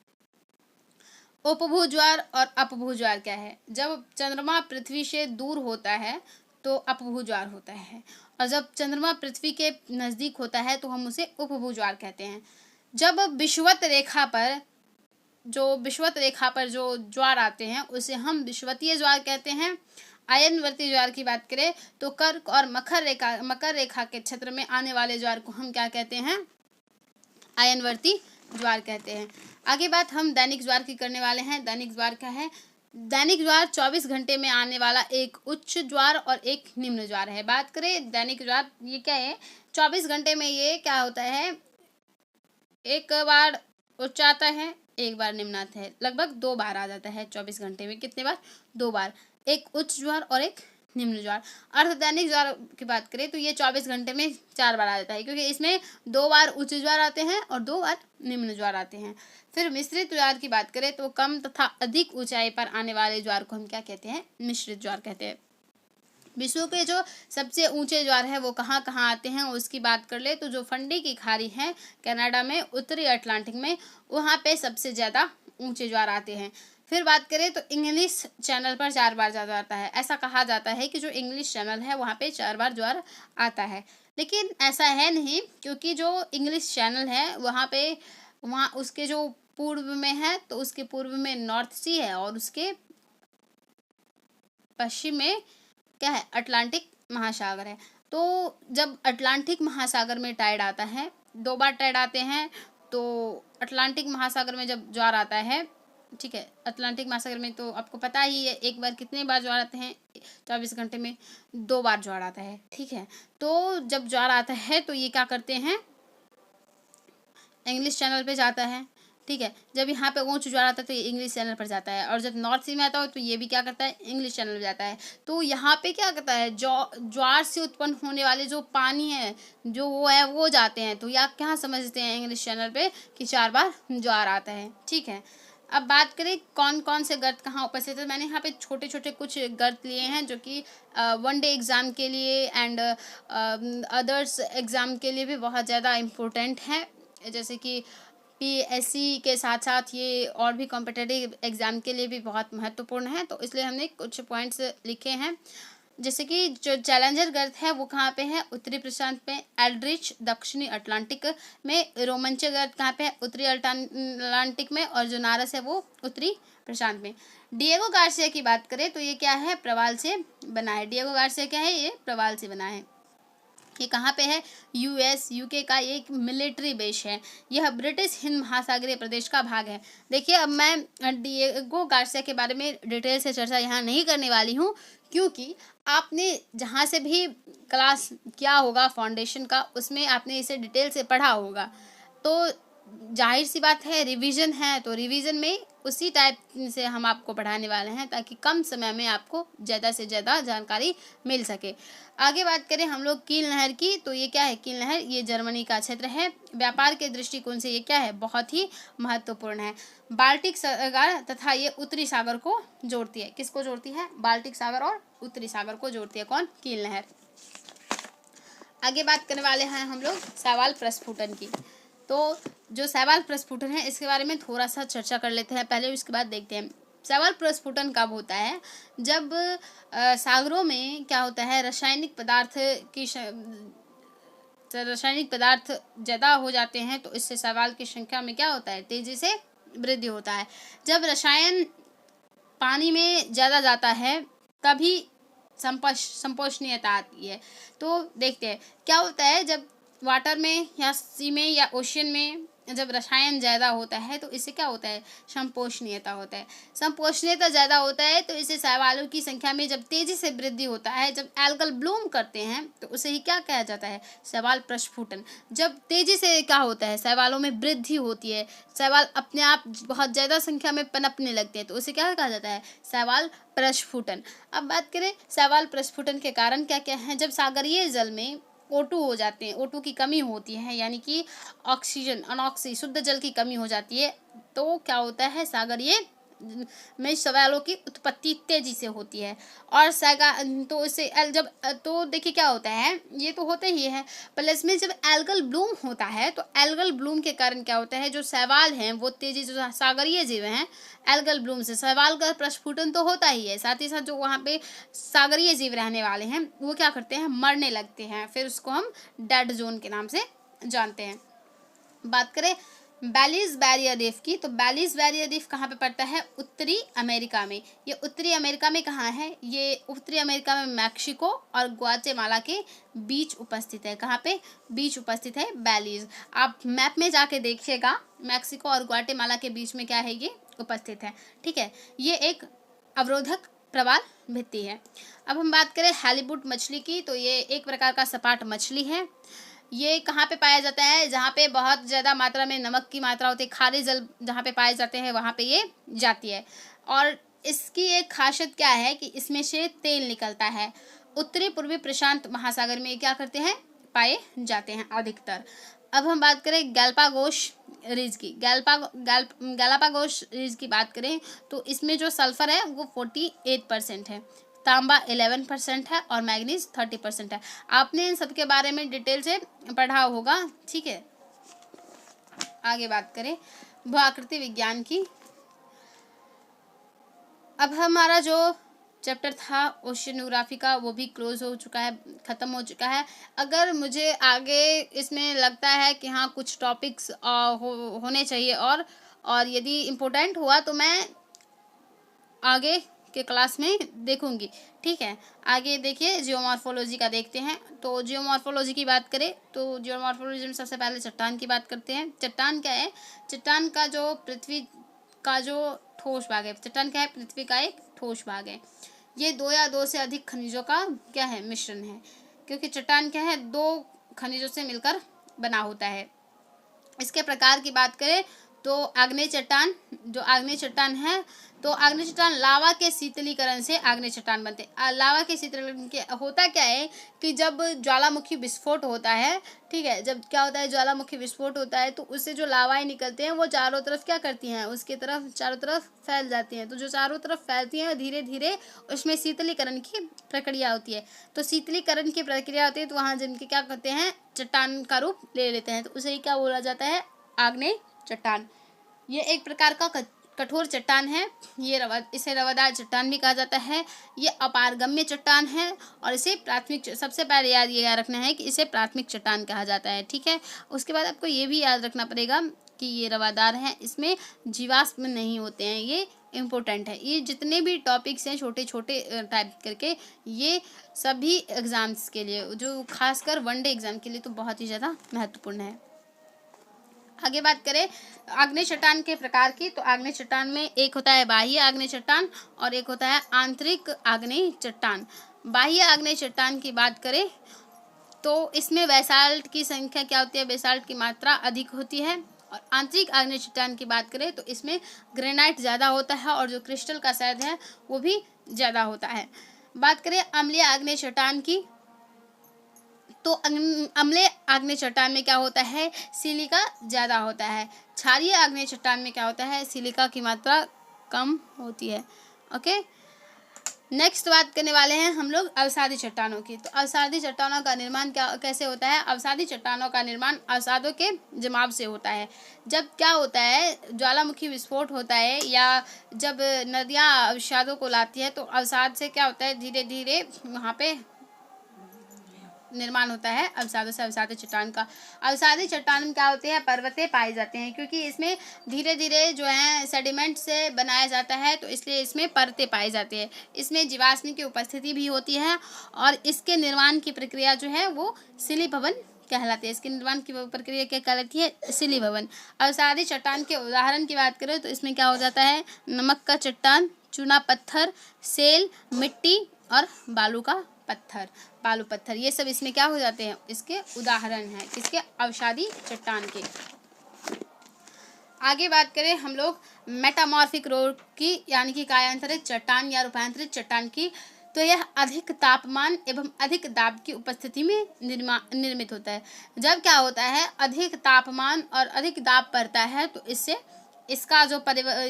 उपभू ज्वार और अपभू ज्वार क्या है? जब चंद्रमा पृथ्वी से दूर होता है तो अपभू ज्वार होता है, और जब चंद्रमा पृथ्वी के नजदीक होता है तो हम उसे उपभू ज्वार कहते हैं। जब विषुवत रेखा पर जो ज्वार आते हैं उसे हम विषुवतीय ज्वार कहते हैं। आयनवर्ती ज्वार की बात करें तो कर्क और मकर रेखा के क्षेत्र में आने वाले ज्वार को हम क्या कहते हैं? आयनवर्ती ज्वार कहते हैं। आगे बात हम दैनिक ज्वार की करने वाले हैं। दैनिक ज्वार क्या है? दैनिक ज्वार 24 घंटे में आने वाला एक उच्च ज्वार और एक निम्न ज्वार है। बात करें दैनिक ज्वार, ये क्या है? 24 घंटे में ये क्या होता है? एक बार उच्च आता है, एक बार निम्न आता है, लगभग 2 बार आ जाता है 24 घंटे में। कितने बार? 2 बार। एक उच्च ज्वार और एक निम्न ज्वार। अर्धदैनिक ज्वार की बात करें तो ये 24 घंटे में 4 बार आ जाता है, क्योंकि इसमें 2 बार उच्च ज्वार आते हैं और 2 बार निम्न ज्वार आते हैं। फिर मिश्रित ज्वार की बात करें तो कम तथा अधिक ऊंचाई पर आने वाले ज्वार को हम क्या कहते हैं? मिश्रित ज्वार कहते हैं। विश्व के जो सबसे ऊंचे ज्वार है वो कहाँ कहाँ आते हैं उसकी बात कर ले तो जो फंडी की खाड़ी है कनाडा में, उत्तरी अटलांटिक में, वहाँ पे सबसे ज़्यादा ऊंचे ज्वार आते हैं। फिर बात करें तो इंग्लिश चैनल पर 4 बार ज़्यादा आता है। ऐसा कहा जाता है कि जो इंग्लिश चैनल है वहाँ पे 4 बार ज्वार आता है, लेकिन ऐसा है नहीं, क्योंकि जो इंग्लिश चैनल है वहाँ उसके जो पूर्व में है तो उसके पूर्व में नॉर्थ सी है और उसके पश्चिम में क्या है? अटलांटिक महासागर है। तो जब अटलांटिक महासागर में टाइड आता है, 2 बार टाइड आते हैं, तो अटलांटिक महासागर में जब ज्वार आता है, ठीक है, अटलांटिक महासागर में तो आपको पता ही है एक बार कितने बार ज्वार आते हैं? 24 घंटे में 2 बार ज्वार आता है, ठीक है। तो जब ज्वार आता है तो ये क्या करते हैं? इंग्लिश चैनल पे जाता है, ठीक है। जब यहाँ पे ऊंच ज्वार आता है तो ये इंग्लिश चैनल पर जाता है, और जब नॉर्थ सी में आता है तो ये भी क्या करता है? इंग्लिश चैनल पर जाता है। तो यहाँ पे क्या करता है? ज्वार से उत्पन्न होने वाले जो पानी है जो वो जाते हैं, तो ये आप क्या समझते हैं इंग्लिश चैनल पे कि 4 बार ज्वार आता है, ठीक है। अब बात करें कौन कौन से गर्त कहाँ उपस्थित है। मैंने यहाँ पे छोटे छोटे कुछ गर्त लिए हैं जो कि 1 डे एग्ज़ाम के लिए एंड अदर्स एग्ज़ाम के लिए भी बहुत ज़्यादा इम्पोर्टेंट है, जैसे कि PSC के साथ साथ ये और भी कॉम्पिटिटिव एग्ज़ाम के लिए भी बहुत महत्वपूर्ण है। तो इसलिए हमने कुछ पॉइंट्स लिखे हैं, जैसे कि जो चैलेंजर गर्त है वो कहाँ पे है? उत्तरी प्रशांत में। एल्ड्रिच दक्षिणी अटलांटिक में। रोमांचक गर्त कहाँ पे है? उत्तरी अटलांटिक में। और जो नारस है वो उत्तरी प्रशांत में। डिएगो गार्सिया की बात करें तो ये क्या है? प्रवाल से बना है। डिएगो गार्सिया क्या है? ये प्रवाल से बना है। ये कहाँ पे है? UK का एक मिलिट्री बेस है। यह ब्रिटिश हिंद महासागरीय प्रदेश का भाग है। देखिए, अब मैं डिएगो गार्सिया के बारे में डिटेल से चर्चा यहाँ नहीं करने वाली हूँ, क्योंकि आपने जहाँ से भी क्लास किया होगा फाउंडेशन का उसमें आपने इसे डिटेल से पढ़ा होगा। तो जाहिर सी बात है रिवीजन है, तो रिवीजन में उसी टाइप से हम आपको पढ़ाने वाले हैं ताकि कम समय में आपको ज़्यादा से ज़्यादा जानकारी मिल सके। आगे बात करें हम लोग कील नहर की, तो ये क्या है कील नहर? ये जर्मनी का क्षेत्र है। व्यापार के दृष्टिकोण से ये क्या है? बहुत ही महत्वपूर्ण है। बाल्टिक सागर तथा ये उत्तरी सागर को जोड़ती है। किसको जोड़ती है? बाल्टिक सागर और उत्तरी सागर को जोड़ती है। कौन? कील नहर। आगे बात करने वाले हैं हम लोग शैवाल प्रस्फुटन की। तो जो शैवाल प्रस्फुटन है इसके बारे में थोड़ा सा चर्चा कर लेते हैं पहले, उसके बाद देखते हैं। शैवाल प्रस्फुटन कब होता है? जब सागरों में क्या होता है, रासायनिक पदार्थ ज़्यादा हो जाते हैं, तो इससे शैवाल की संख्या में क्या होता है? तेजी से वृद्धि होता है। जब रसायन पानी में ज़्यादा जाता है तभी संपोषणीयता आती है। तो देखते हैं क्या होता है जब वाटर में या सी में या ओशियन में जब रसायन ज़्यादा होता है तो इससे क्या होता है? संपोषणीयता होता है। संपोषणीयता ज़्यादा होता है तो इससे शैवालों की संख्या में जब तेज़ी से वृद्धि होता है, जब एल्गल ब्लूम करते हैं तो उसे ही क्या कहा जाता है? शैवाल प्रस्फुटन। जब तेज़ी से क्या होता है? शैवालों में वृद्धि होती है, शैवाल अपने आप बहुत ज़्यादा संख्या में पनपने लगते हैं, तो उसे क्या कहा जाता है? शैवाल प्रस्फुटन। अब बात करें शैवाल प्रस्फुटन के कारण क्या क्या हैं। जब सागरीय जल में O2 हो जाते हैं, O2 की कमी होती है, यानी कि ऑक्सीजन अनऑक्सी शुद्ध जल की कमी हो जाती है, तो क्या होता है? सागरीय में शैवालों की उत्पत्ति तेजी से होती है। और तो इससे जब तो देखिए क्या होता है, ये तो होता ही है, प्लस में जब एल्गल ब्लूम होता है तो एल्गल ब्लूम के कारण क्या होता है? जो शैवाल हैं वो तेजी, जो सागरीय जीव हैं, एल्गल ब्लूम से शैवाल का प्रस्फुटन तो होता ही है, साथ ही साथ जो वहाँ पे सागरीय जीव रहने वाले हैं वो क्या करते हैं? मरने लगते हैं। फिर उसको हम डेड जोन के नाम से जानते हैं। बात करें बैलीज बैरियर रीफ की, तो बैलीज बैरियर रीफ कहाँ पे पड़ता है? उत्तरी अमेरिका में। ये उत्तरी अमेरिका में कहाँ है? ये उत्तरी अमेरिका में मैक्सिको और ग्वाटेमाला के बीच उपस्थित है। कहाँ पे? बीच उपस्थित है बैलीज। आप मैप में जाके देखिएगा, मैक्सिको और ग्वाटेमाला के बीच में क्या है? ये उपस्थित है। ठीक है, ये एक अवरोधक प्रवाल भित्ति है। अब हम बात करें हैलीवुड मछली की, तो ये एक प्रकार का सपाट मछली है। ये कहाँ पे पाया जाता है? जहाँ पे बहुत ज़्यादा मात्रा में नमक की मात्रा होती है, खारे जल जहाँ पे पाए जाते हैं वहाँ पे ये जाती है। और इसकी एक खासियत क्या है कि इसमें से तेल निकलता है। उत्तरी पूर्वी प्रशांत महासागर में क्या करते हैं? पाए जाते हैं अधिकतर। अब हम बात करें गैलापागोस रिज की। गैलापागोस रिज की बात करें तो इसमें जो सल्फर है वो 48% है, तांबा 11% है और मैग्नीज 30% है। आपने इन सब के बारे में डिटेल से पढ़ा होगा। ठीक है, आगे बात करें भू आकृति विज्ञान की। अब हमारा जो चैप्टर था ओशियनोग्राफी का वो भी क्लोज हो चुका है, ख़त्म हो चुका है। अगर मुझे आगे इसमें लगता है कि हाँ कुछ टॉपिक्स होने चाहिए और यदि इम्पोर्टेंट हुआ तो मैं आगे के क्लास में देखूंगी। ठीक है, आगे देखिए जियोमॉर्फोलॉजी का देखते हैं। तो जियोमॉर्फोलॉजी की बात करें तो जियोमॉर्फोलॉजी में सबसे पहले चट्टान की बात करते हैं। चट्टान क्या है? चट्टान का जो पृथ्वी का जो ठोस भाग है, चट्टान क्या है? पृथ्वी का एक ठोस भाग है। ये 2 या 2 से अधिक खनिजों का क्या है? मिश्रण है, क्योंकि चट्टान क्या है? 2 खनिजों से मिलकर बना होता है। इसके प्रकार की बात करें तो आग्नेय चट्टान, जो आग्नेय चट्टान है, तो आग्नेय चट्टान लावा के शीतलीकरण से आग्नेय चट्टान बनते हैं। लावा के शीतलीकरण के होता क्या है कि जब ज्वालामुखी विस्फोट होता है, ठीक है, जब क्या होता है ज्वालामुखी विस्फोट होता है तो उससे जो लावाएं निकलते हैं वो चारों तरफ क्या करती हैं? उसके तरफ चारों तरफ फैल जाती हैं। तो जो चारों तरफ फैलती हैं धीरे धीरे उसमें शीतलीकरण की प्रक्रिया होती है। तो शीतलीकरण की प्रक्रिया होती है तो वहाँ जिनके क्या करते हैं? चट्टान का रूप ले लेते हैं, तो उसे ही क्या बोला जाता है? आग्नेय चट्टान। ये एक प्रकार का कठोर चट्टान है। इसे रवादार चट्टान भी कहा जाता है। ये अपारगम्य चट्टान है और इसे प्राथमिक, सबसे पहले याद रखना है कि इसे प्राथमिक चट्टान कहा जाता है। ठीक है, उसके बाद आपको ये भी याद रखना पड़ेगा कि ये रवादार है, इसमें जीवाश्म नहीं होते हैं। ये इम्पोर्टेंट है। ये जितने भी टॉपिक्स हैं छोटे छोटे टाइप करके, ये सभी एग्ज़ाम्स के लिए, जो खासकर वनडे एग्ज़ाम के लिए तो बहुत ही ज़्यादा महत्वपूर्ण है। आगे बात करें आग्नेय चट्टान के प्रकार की, तो आग्नेय चट्टान में एक होता है बाह्य आग्नेय चट्टान और एक होता है आंतरिक आग्नेय चट्टान। बाह्य आग्नेय चट्टान की बात करें तो इसमें बेसाल्ट की संख्या क्या होती है? बेसाल्ट की मात्रा अधिक होती है और आंतरिक आग्नेय चट्टान की बात करें तो इसमें ग्रेनाइट ज़्यादा होता है और जो क्रिस्टल का शायद है वो भी ज़्यादा होता है। बात करें अम्लीय आग्नेय चट्टान की, तो अम्लीय आग्नेय चट्टान में क्या होता है, सिलिका ज़्यादा होता है। क्षारीय आग्नेय चट्टान में क्या होता है, सिलिका की मात्रा कम होती है। ओके, नेक्स्ट बात करने वाले हैं हम लोग अवसादी चट्टानों की। तो अवसादी चट्टानों का निर्माण कैसे होता है? अवसादी चट्टानों का निर्माण अवसादों के जमाव से होता है। जब क्या होता है, ज्वालामुखी विस्फोट होता है या जब नदियां अवसादों को लाती है तो अवसाद से क्या होता है, धीरे धीरे वहाँ पे निर्माण होता है अवसादों से अवसादी चट्टान का। अवसादी चट्टान में क्या होते हैं, पर्वतें पाए जाते हैं, क्योंकि इसमें धीरे धीरे जो है सेडिमेंट से बनाया जाता है, तो इसलिए इसमें परतें पाई जाती है। इसमें जीवाश्म की उपस्थिति भी होती है और इसके निर्माण की प्रक्रिया जो है वो शिलीभवन कहलाती है। इसके निर्माण की प्रक्रिया क्या कहलाती है, शिलीभवन। अवसादी चट्टान के उदाहरण की बात करें तो इसमें क्या हो जाता है, नमक का चट्टान, चूना पत्थर, सेल, मिट्टी और बालू का पत्थर, बालू पत्थर, ये सब इसमें क्या हो जाते हैं, इसके उदाहरण हैं, किसके, अवसादी चट्टान के। आगे बात करें हम लोग मेटामॉर्फिक रॉक की, यानी कि कायांतरित चट्टान या रूपांतरित चट्टान की, तो यह अधिक तापमान एवं अधिक दाब की उपस्थिति में निर्मित होता है। जब क्या होता है, अधिक तापमान और अधिक दाब पड़ता है तो इससे इसका जो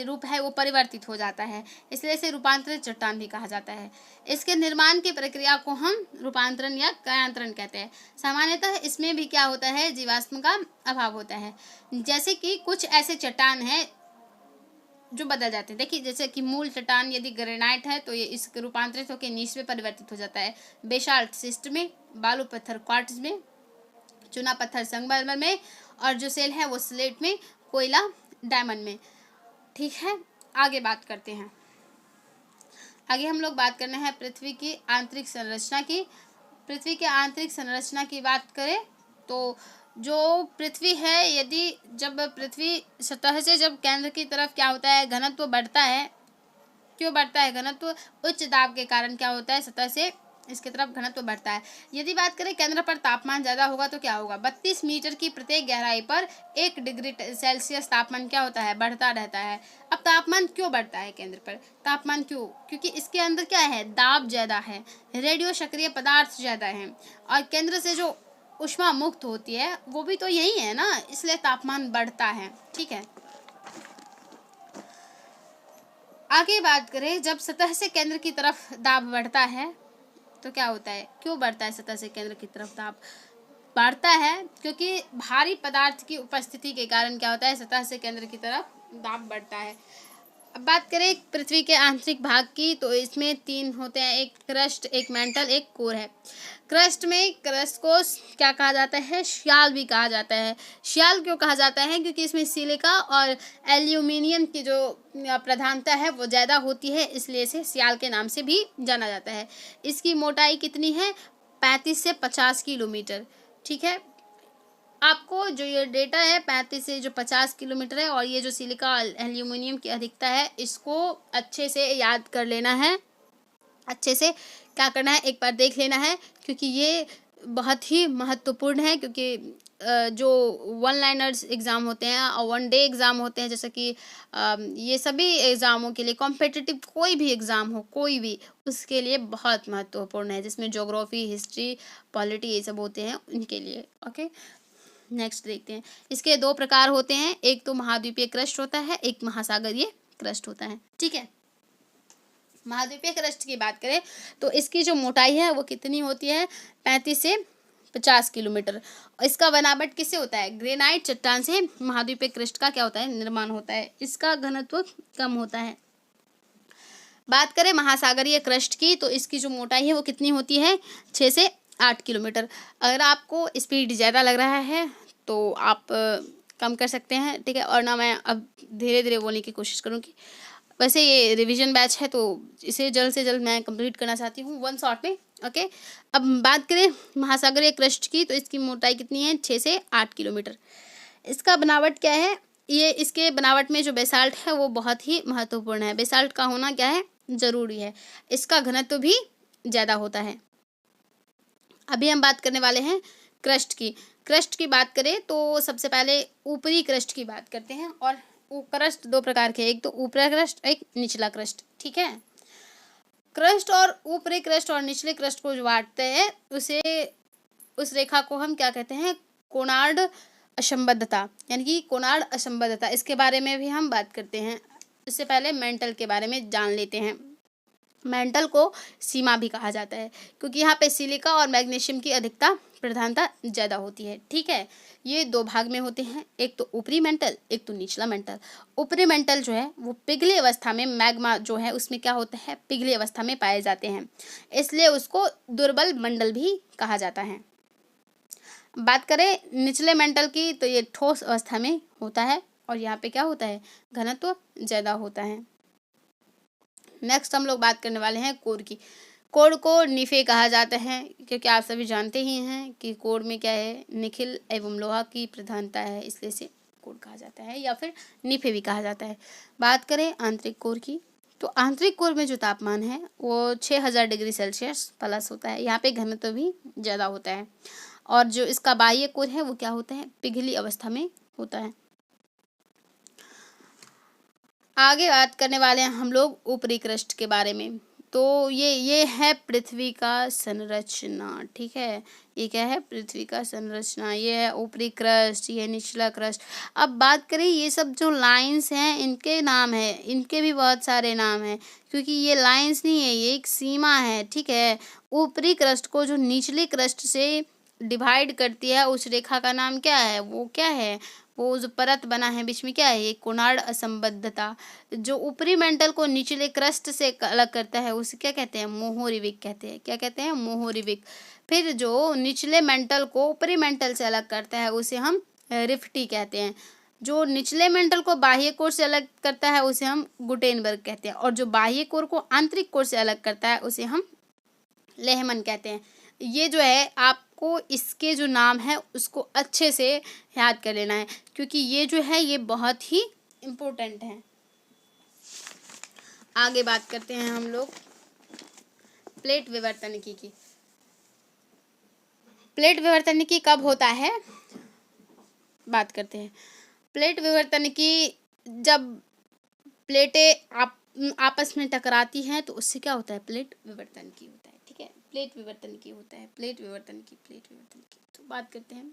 रूप है वो परिवर्तित हो जाता है, इसलिए इसे रूपांतरित चट्टान भी कहा जाता है। इसके निर्माण की प्रक्रिया को हम रूपांतरण या कायांतरण कहते हैं। सामान्यतः इसमें भी क्या होता है, जीवाश्म का अभाव होता है। जैसे कि कुछ ऐसे चट्टान हैं जो बदल जाते हैं। देखिए, जैसे कि मूल चट्टान यदि ग्रेनाइट है तो ये इस रूपांतरित होकर नीच में परिवर्तित हो जाता है, बेसाल्ट सिस्ट में, बालू पत्थर क्वार्ट्ज में, चूना पत्थर संगमरमर में, और जो सेल है वो स्लेट में, कोयला डायमंड में। ठीक है, आगे बात करते हैं। आगे हम लोग बात करना है पृथ्वी की आंतरिक संरचना की। पृथ्वी के आंतरिक संरचना की बात करें तो जो पृथ्वी है, यदि जब पृथ्वी सतह से जब केंद्र की तरफ क्या होता है, घनत्व बढ़ता है। क्यों बढ़ता है घनत्व? उच्च दाब के कारण क्या होता है, सतह से इसकी तरफ घनत्व बढ़ता है। यदि बात करें केंद्र पर तापमान ज़्यादा होगा तो क्या होगा, 32 मीटर की प्रत्येक गहराई पर 1 डिग्री सेल्सियस तापमान क्या होता है, बढ़ता रहता है। अब तापमान क्यों बढ़ता है केंद्र पर, तापमान क्यों? क्योंकि इसके अंदर क्या है, दाब ज़्यादा है, रेडियो सक्रिय पदार्थ ज़्यादा है, और केंद्र से जो ऊष्मा मुक्त होती है वो भी तो यही है ना, इसलिए तापमान बढ़ता है। ठीक है, आगे बात करें, जब सतह से केंद्र की तरफ दाब बढ़ता है तो क्या होता है, क्यों बढ़ता है सतह से केंद्र की तरफ दाब? बढ़ता है क्योंकि भारी पदार्थ की उपस्थिति के कारण क्या होता है, सतह से केंद्र की तरफ दाब बढ़ता है। अब बात करें पृथ्वी के आंतरिक भाग की, तो इसमें 3 होते हैं, एक क्रस्ट, एक मेंटल, एक कोर है। क्रस्ट को क्या कहा जाता है, श्याल भी कहा जाता है। श्याल क्यों कहा जाता है, क्योंकि इसमें सिलिका और एल्यूमिनियम की जो प्रधानता है वो ज़्यादा होती है, इसलिए इसे श्याल के नाम से भी जाना जाता है। इसकी मोटाई कितनी है, 35 से 50 किलोमीटर। ठीक है, आपको जो ये डेटा है 35 से जो 50 किलोमीटर है, और ये जो सिलिका एल्यूमिनियम की अधिकता है, इसको अच्छे से याद कर लेना है। अच्छे से क्या करना है, एक बार देख लेना है, क्योंकि ये बहुत ही महत्वपूर्ण है। क्योंकि जो 1 लाइनर्स एग्ज़ाम होते हैं और 1 डे एग्ज़ाम होते हैं, जैसे कि ये सभी एग्ज़ामों के लिए, कॉम्पिटिटिव कोई भी एग्ज़ाम हो, कोई भी, उसके लिए बहुत महत्वपूर्ण है, जिसमें ज्योग्राफी, हिस्ट्री, पॉलिटी ये सब होते हैं उनके लिए। ओके, नेक्स्ट देखते हैं। इसके 2 प्रकार होते हैं, एक तो महाद्वीपीय क्रस्ट होता है, एक महासागरीय क्रस्ट होता है। ठीक है, महाद्वीपीय क्रस्ट की बात करें तो इसकी जो मोटाई है वो कितनी होती है, 35 से 50 किलोमीटर। इसका बनावट किससे होता है, ग्रेनाइट चट्टान से महाद्वीपीय क्रस्ट का क्या होता है, निर्माण होता है। इसका घनत्व कम होता है। बात करें महासागरीय क्रस्ट की, तो इसकी जो मोटाई है वो कितनी होती है, 6 से 8 किलोमीटर। अगर आपको स्पीड ज़्यादा लग रहा है तो आप कम कर सकते हैं। ठीक है, और ना मैं अब धीरे धीरे बोलने की कोशिश करूँगी। वैसे ये रिवीजन बैच है तो इसे जल्द से जल्द मैं कंप्लीट करना चाहती हूँ 1 शॉट में। ओके, अब बात करें महासागरीय क्रस्ट की, तो इसकी मोटाई कितनी है, 6 से 8 किलोमीटर। इसका बनावट क्या है, ये इसके बनावट में जो बेसाल्ट है वो बहुत ही महत्वपूर्ण है। बेसाल्ट का होना क्या है, ज़रूरी है। इसका घनत्व भी ज़्यादा होता है। अभी हम बात करने वाले हैं क्रस्ट की। क्रस्ट की बात करें तो सबसे पहले ऊपरी क्रस्ट की बात करते हैं। और क्रस्ट दो प्रकार के, एक तो ऊपरी क्रस्ट, एक निचला क्रस्ट, ठीक है। क्रस्ट और ऊपरी क्रस्ट और निचले क्रस्ट को जो बांटते हैं उसे, उस रेखा को हम क्या कहते हैं, कोणार्ध असंबद्धता, यानी कि कोणार्ध असंबद्धता, इसके बारे में भी हम बात करते हैं। इससे पहले मेंटल के बारे में जान लेते हैं। मेंटल को सीमा भी कहा जाता है क्योंकि यहाँ पे सिलिका और मैग्नीशियम की अधिकता प्रधानता ज़्यादा होती है, ठीक है। ये दो भाग में होते हैं, एक तो ऊपरी मेंटल, एक तो निचला मेंटल। ऊपरी मेंटल जो है वो पिघली अवस्था में, मैग्मा जो है उसमें क्या होता है, पिघली अवस्था में पाए जाते हैं, इसलिए उसको दुर्बल मंडल भी कहा जाता है। बात करें निचले मेंटल की तो ये ठोस अवस्था में होता है और यहाँ पे क्या होता है, घनत्व ज़्यादा होता है। नेक्स्ट हम लोग बात करने वाले हैं कोर की। कोर को निफे कहा जाता है क्योंकि आप सभी जानते ही हैं कि कोर में क्या है, निखिल एवं लोहा की प्रधानता है, इसलिए इसे कोर कहा जाता है या फिर निफे भी कहा जाता है। बात करें आंतरिक कोर की तो आंतरिक कोर में जो तापमान है वो 6000 डिग्री सेल्सियस प्लस होता है। यहाँ पे घनत्व भी ज़्यादा होता है और जो इसका बाह्य कोर है वो क्या होता है, पिघली अवस्था में होता है। आगे बात करने वाले हैं हम लोग ऊपरी क्रस्ट के बारे में। तो ये है पृथ्वी का संरचना, ठीक है। ये क्या है, पृथ्वी का संरचना। ये है ऊपरी क्रस्ट, ये निचला क्रस्ट। अब बात करें ये सब जो लाइंस हैं इनके नाम है, इनके भी बहुत सारे नाम हैं क्योंकि ये लाइंस नहीं है, ये एक सीमा है, ठीक है। ऊपरी क्रस्ट को जो निचले क्रस्ट से डिवाइड करती है उस रेखा का नाम क्या है, वो क्या है, वो जो परत बना है बीच में क्या है, ये कोणार्ध असंबद्धता। जो ऊपरी मेंटल को निचले क्रस्ट से अलग करता है उसे क्या कहते हैं, मोहोरिविक कहते हैं। क्या कहते हैं, मोहोरिविक। फिर जो निचले मेंटल को ऊपरी मेंटल से अलग करता है उसे हम रिफ्टी कहते हैं। जो निचले मेंटल को बाह्य कोर से अलग करता है उसे हम गुटेनबर्ग कहते हैं और जो बाह्य कोर को आंतरिक कोर से अलग करता है उसे हम लेहमन कहते हैं। ये जो है आपको इसके जो नाम है उसको अच्छे से याद कर लेना है क्योंकि ये जो है ये बहुत ही इम्पोर्टेंट है। आगे बात करते हैं हम लोग प्लेट विवर्तनिकी की। प्लेट विवर्तनिकी कब होता है, बात करते हैं। प्लेट विवर्तनिकी जब प्लेटें आपस में टकराती हैं तो उससे क्या होता है, प्लेट विवर्तनिकी होता है, ठीक है। प्लेट विवर्तनिकी होता है, प्लेट विवर्तनिकी, प्लेट विवर्तनिकी। तो बात करते हैं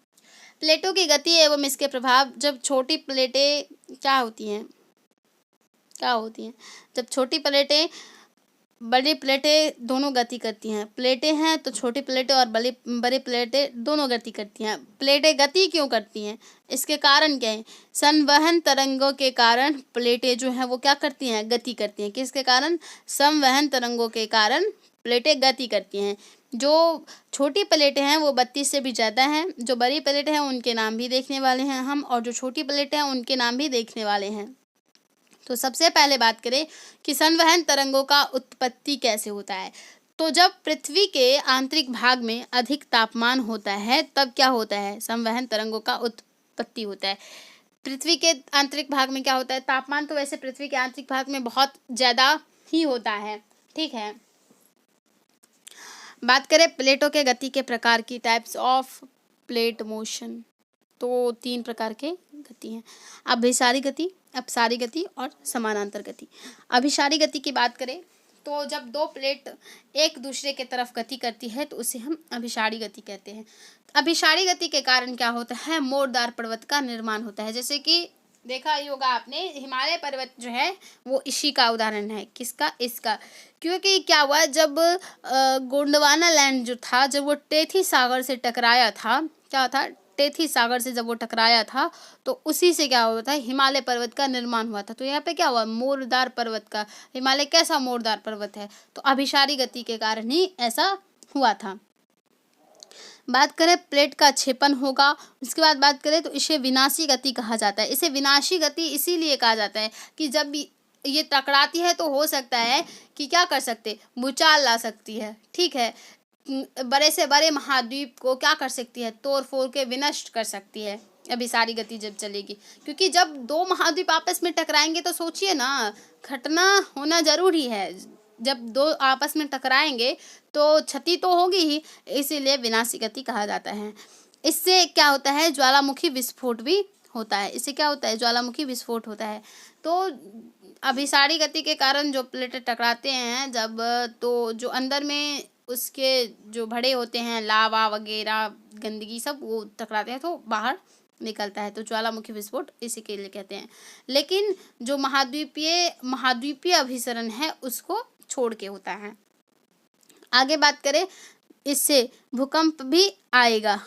प्लेटों की गति एवं इसके प्रभाव। जब छोटी प्लेटें क्या होती हैं, जब छोटी प्लेटें बड़ी प्लेटें दोनों गति करती हैं। प्लेटें हैं तो छोटी प्लेटें और बड़ी प्लेटें दोनों गति करती हैं। प्लेटें गति क्यों करती हैं, इसके कारण क्या है, संवहन तरंगों के कारण प्लेटें जो हैं वो क्या करती हैं, गति करती हैं। किसके कारण, संवहन तरंगों के कारण प्लेटें गति करती हैं। जो छोटी प्लेटें हैं वो 32 से भी ज़्यादा हैं। जो बड़ी प्लेटें हैं उनके नाम भी देखने वाले हैं हम, और जो छोटी प्लेटें हैं उनके नाम भी देखने वाले हैं। तो सबसे पहले बात करें कि संवहन तरंगों का उत्पत्ति कैसे होता है। तो जब पृथ्वी के आंतरिक भाग में अधिक तापमान होता है तब क्या होता है, संवहन तरंगों का उत्पत्ति होता है। पृथ्वी के आंतरिक भाग में क्या होता है, तापमान तो वैसे पृथ्वी के आंतरिक भाग में बहुत ज़्यादा ही होता है, ठीक है। बात करें प्लेटों के गति के प्रकार की, टाइप्स ऑफ प्लेट मोशन, तो 3 प्रकार के गति हैं, अभिसारी गति, अपसारी गति और समानांतर गति। अभिसारी गति की बात करें तो जब दो प्लेट एक दूसरे के तरफ गति करती है तो उसे हम अभिसारी गति कहते हैं। अभिसारी गति के कारण क्या होता है, मोरदार पर्वत का निर्माण होता है। जैसे कि देखा ही होगा आपने, हिमालय पर्वत जो है वो इसी का उदाहरण है। किसका, इसका। क्योंकि क्या हुआ, जब गोंडवाना लैंड जो था, जब वो टेथी सागर से टकराया था, क्या था, टेथी सागर से जब वो टकराया था तो उसी से क्या हुआ था, हिमालय पर्वत का निर्माण हुआ था। तो यहाँ पे क्या हुआ, मोरदार पर्वत का, हिमालय कैसा मोरदार पर्वत है, तो अभिसारी गति के कारण ही ऐसा हुआ था। बात करें प्लेट का क्षेपण होगा, उसके बाद बात करें तो इसे विनाशी गति कहा जाता है। इसे विनाशी गति इसीलिए कहा जाता है कि जब भी ये टकराती है तो हो सकता है कि क्या कर सकते, भूचाल ला सकती है, ठीक है। बड़े से बड़े महाद्वीप को क्या कर सकती है, तोड़ फोड़ के विनष्ट कर सकती है अभिसारी गति जब चलेगी। क्योंकि जब 2 महाद्वीप आपस में टकराएंगे तो सोचिए ना, घटना होना जरूरी है। जब 2 आपस में टकराएंगे तो क्षति तो होगी ही, इसीलिए विनाशी गति कहा जाता है। इससे क्या होता है, ज्वालामुखी विस्फोट भी होता है। इससे क्या होता है, ज्वालामुखी विस्फोट होता है। तो अभिसारी गति के कारण जो प्लेटें टकराते हैं जब, तो जो अंदर में उसके जो भड़े होते हैं, लावा वगैरह गंदगी सब, वो टकराते हैं तो बाहर निकलता है। तो ज्वालामुखी विस्फोट इसी के लिए कहते हैं। लेकिन जो महाद्वीपीय अभिसरण है उसको छोड़ के होता है। आगे बात करें, इससे भूकंप भी आएगा।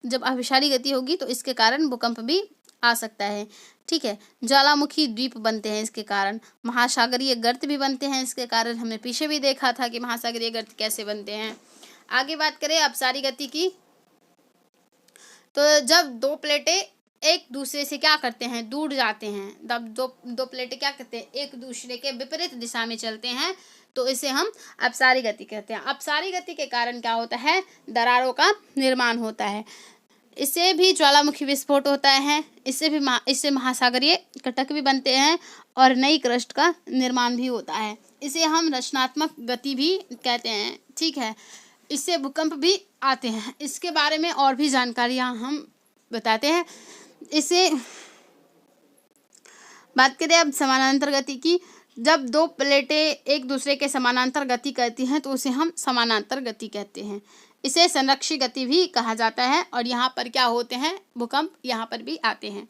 जब अभिसारी गति होगी तो इसके कारण भूकंप भी आ सकता है। ठीक है, ज्वालामुखी द्वीप बनते हैं इसके कारण, महासागरीय गर्त भी बनते हैं इसके कारण। हमने पीछे भी देखा था कि महासागरीय गर्त कैसे बनते हैं। आगे बात करें अपसारी गति की, तो जब दो प्लेटें एक दूसरे से क्या करते हैं, दूर जाते हैं, तब दो प्लेटें क्या करते हैं, एक दूसरे के विपरीत दिशा में चलते हैं, तो इसे हम अपसारी गति कहते हैं। अपसारी गति के कारण क्या होता है, दरारों का निर्माण होता है। इससे भी ज्वालामुखी विस्फोट होता है। इससे महासागरीय कटक भी बनते हैं और नई क्रस्ट का निर्माण भी होता है। इसे हम रचनात्मक गति भी कहते हैं। ठीक है, इससे भूकंप भी आते हैं। इसके बारे में और भी जानकारियां हम बताते हैं। इसे बात करें अब समानांतर गति की, जब दो प्लेटें एक दूसरे के समानांतर गति करती हैं तो उसे हम समानांतर गति कहते हैं। इसे संरक्षी गति भी कहा जाता है। और यहाँ पर क्या होते हैं, भूकंप यहाँ पर भी आते हैं।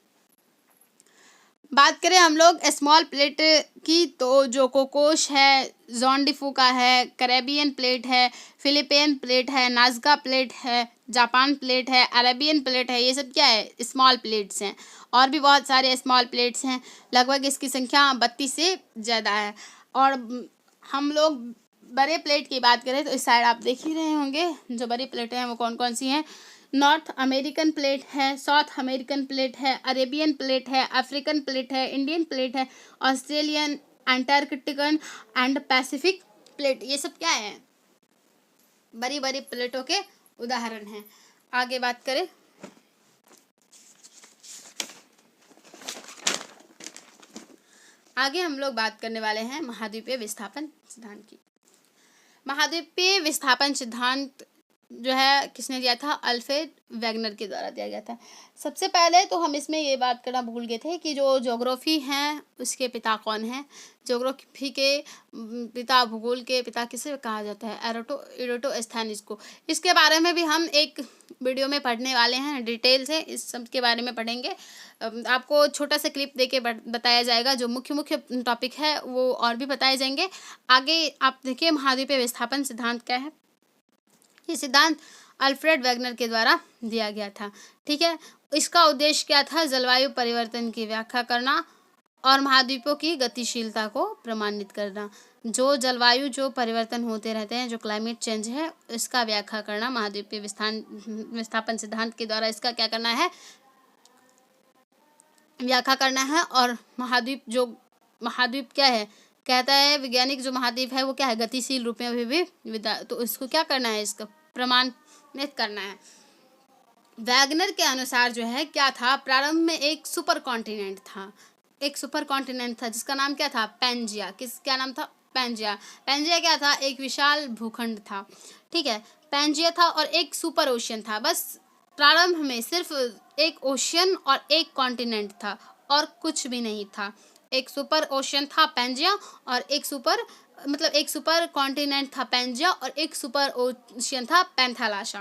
बात करें हम लोग स्मॉल प्लेट की, तो जो कोकोश है, जॉन डी फूका है, कैरेबियन प्लेट है, फिलीपीन प्लेट है, नाज़का प्लेट है, जापान प्लेट है, अरेबियन प्लेट है, ये सब क्या है, स्मॉल प्लेट्स हैं। और भी बहुत सारे स्मॉल प्लेट्स हैं, लगभग इसकी संख्या 32 से ज़्यादा है। और हम लोग बड़े प्लेट की बात करें तो इस साइड आप देख ही रहे होंगे जो बड़ी प्लेटें हैं वो कौन कौन सी हैं। नॉर्थ अमेरिकन प्लेट है, साउथ अमेरिकन प्लेट है, अरेबियन प्लेट है, अफ्रीकन प्लेट है, इंडियन प्लेट है, ऑस्ट्रेलियन, अंटार्कटिकन एंड पैसिफिक प्लेट। ये सब क्या है, बड़ी बड़ी प्लेटों के उदाहरण हैं। आगे बात करें, आगे हम लोग बात करने वाले हैं महाद्वीपीय विस्थापन सिद्धांत की। महाद्वीपीय विस्थापन सिद्धांत जो है किसने दिया था, अल्फ्रेड वेगनर के द्वारा दिया गया था। सबसे पहले तो हम इसमें ये बात करना भूल गए थे कि जो ज्योग्राफी हैं उसके पिता कौन है। ज्योग्राफी के पिता, भूगोल के पिता किसे कहा जाता है, एराटोस्थेनीज को। इसके बारे में भी हम एक वीडियो में पढ़ने वाले हैं, डिटेल से इस सब के बारे में पढ़ेंगे। आपको छोटा सा क्लिप देके बताया जाएगा, जो मुख्य मुख्य टॉपिक है वो और भी बताए जाएंगे। आगे आप देखिए महाद्वीपीय विस्थापन सिद्धांत क्या है। ये सिद्धांत अल्फ्रेड वेगनर के द्वारा दिया गया था। ठीक है, इसका उद्देश्य क्या था, जलवायु परिवर्तन की व्याख्या करना और महाद्वीपों की गतिशीलता को प्रमाणित करना। जो परिवर्तन होते रहते हैं, जो क्लाइमेट चेंज है, इसका व्याख्या करना महाद्वीपीय विस्थापन सिद्धांत के द्वारा इसका क्या करना है, व्याख्या करना है। और महाद्वीप क्या है, कहता है वैज्ञानिक, जो महाद्वीप है वो क्या है, गतिशील रूप में अभी भी तो इसको क्या करना है, इसका प्रमाणित करना है। वैगनर के अनुसार जो है क्या था, प्रारंभ में एक सुपर कॉन्टिनेंट था जिसका नाम क्या था, पैंजिया। क्या नाम था, पैंजिया क्या था, एक विशाल भूखंड था। ठीक है, पैंजिया था और एक सुपर ओशियन था। बस प्रारंभ में सिर्फ एक ओशियन और एक कॉन्टिनेंट था और कुछ भी नहीं था। एक सुपर ओशियन था पैंजिया और एक सुपर कॉन्टिनेंट था पैंजिया और एक सुपर ओशियन था पैंथालाशा।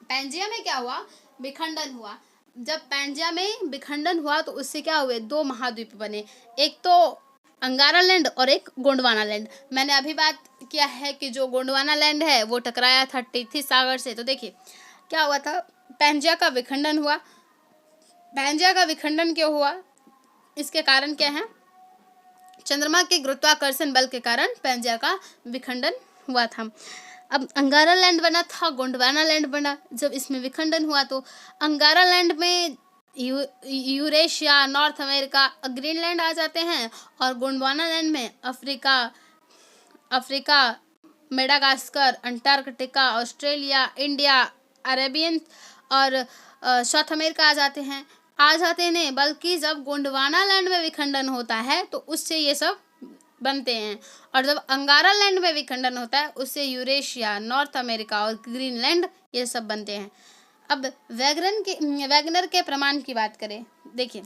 पैंजिया में क्या हुआ, विखंडन हुआ। जब पैंजिया में विखंडन हुआ तो उससे क्या हुए, दो महाद्वीप बने, एक तो अंगारा लैंड और एक गोंडवाना लैंड। मैंने अभी बात किया है कि जो गोंडवाना लैंड है वो टकराया था टीथी सागर से। तो देखिए क्या हुआ था, पैंजिया का विखंडन हुआ। पैंजिया का विखंडन क्यों हुआ, इसके कारण क्या है, चंद्रमा के गुरुत्वाकर्षण बल के कारण पैंजिया का विखंडन हुआ था। अब अंगारा लैंड बना था, गोंडवाना लैंड बना। जब इसमें विखंडन हुआ तो अंगारा लैंड में यूरेशिया, नॉर्थ अमेरिका, ग्रीनलैंड आ जाते हैं और गोंडवाना लैंड में Africa, Madagascar, Antarctica, Australia, India, Arabian और साउथ अमेरिका आ जाते हैं। बल्कि जब गोंडवाना लैंड में विखंडन होता है तो उससे ये सब बनते हैं, और जब अंगारा लैंड में विखंडन होता है उससे यूरेशिया, नॉर्थ अमेरिका और ग्रीनलैंड ये सब बनते हैं। अब वैगनर के प्रमाण की बात करें, देखिए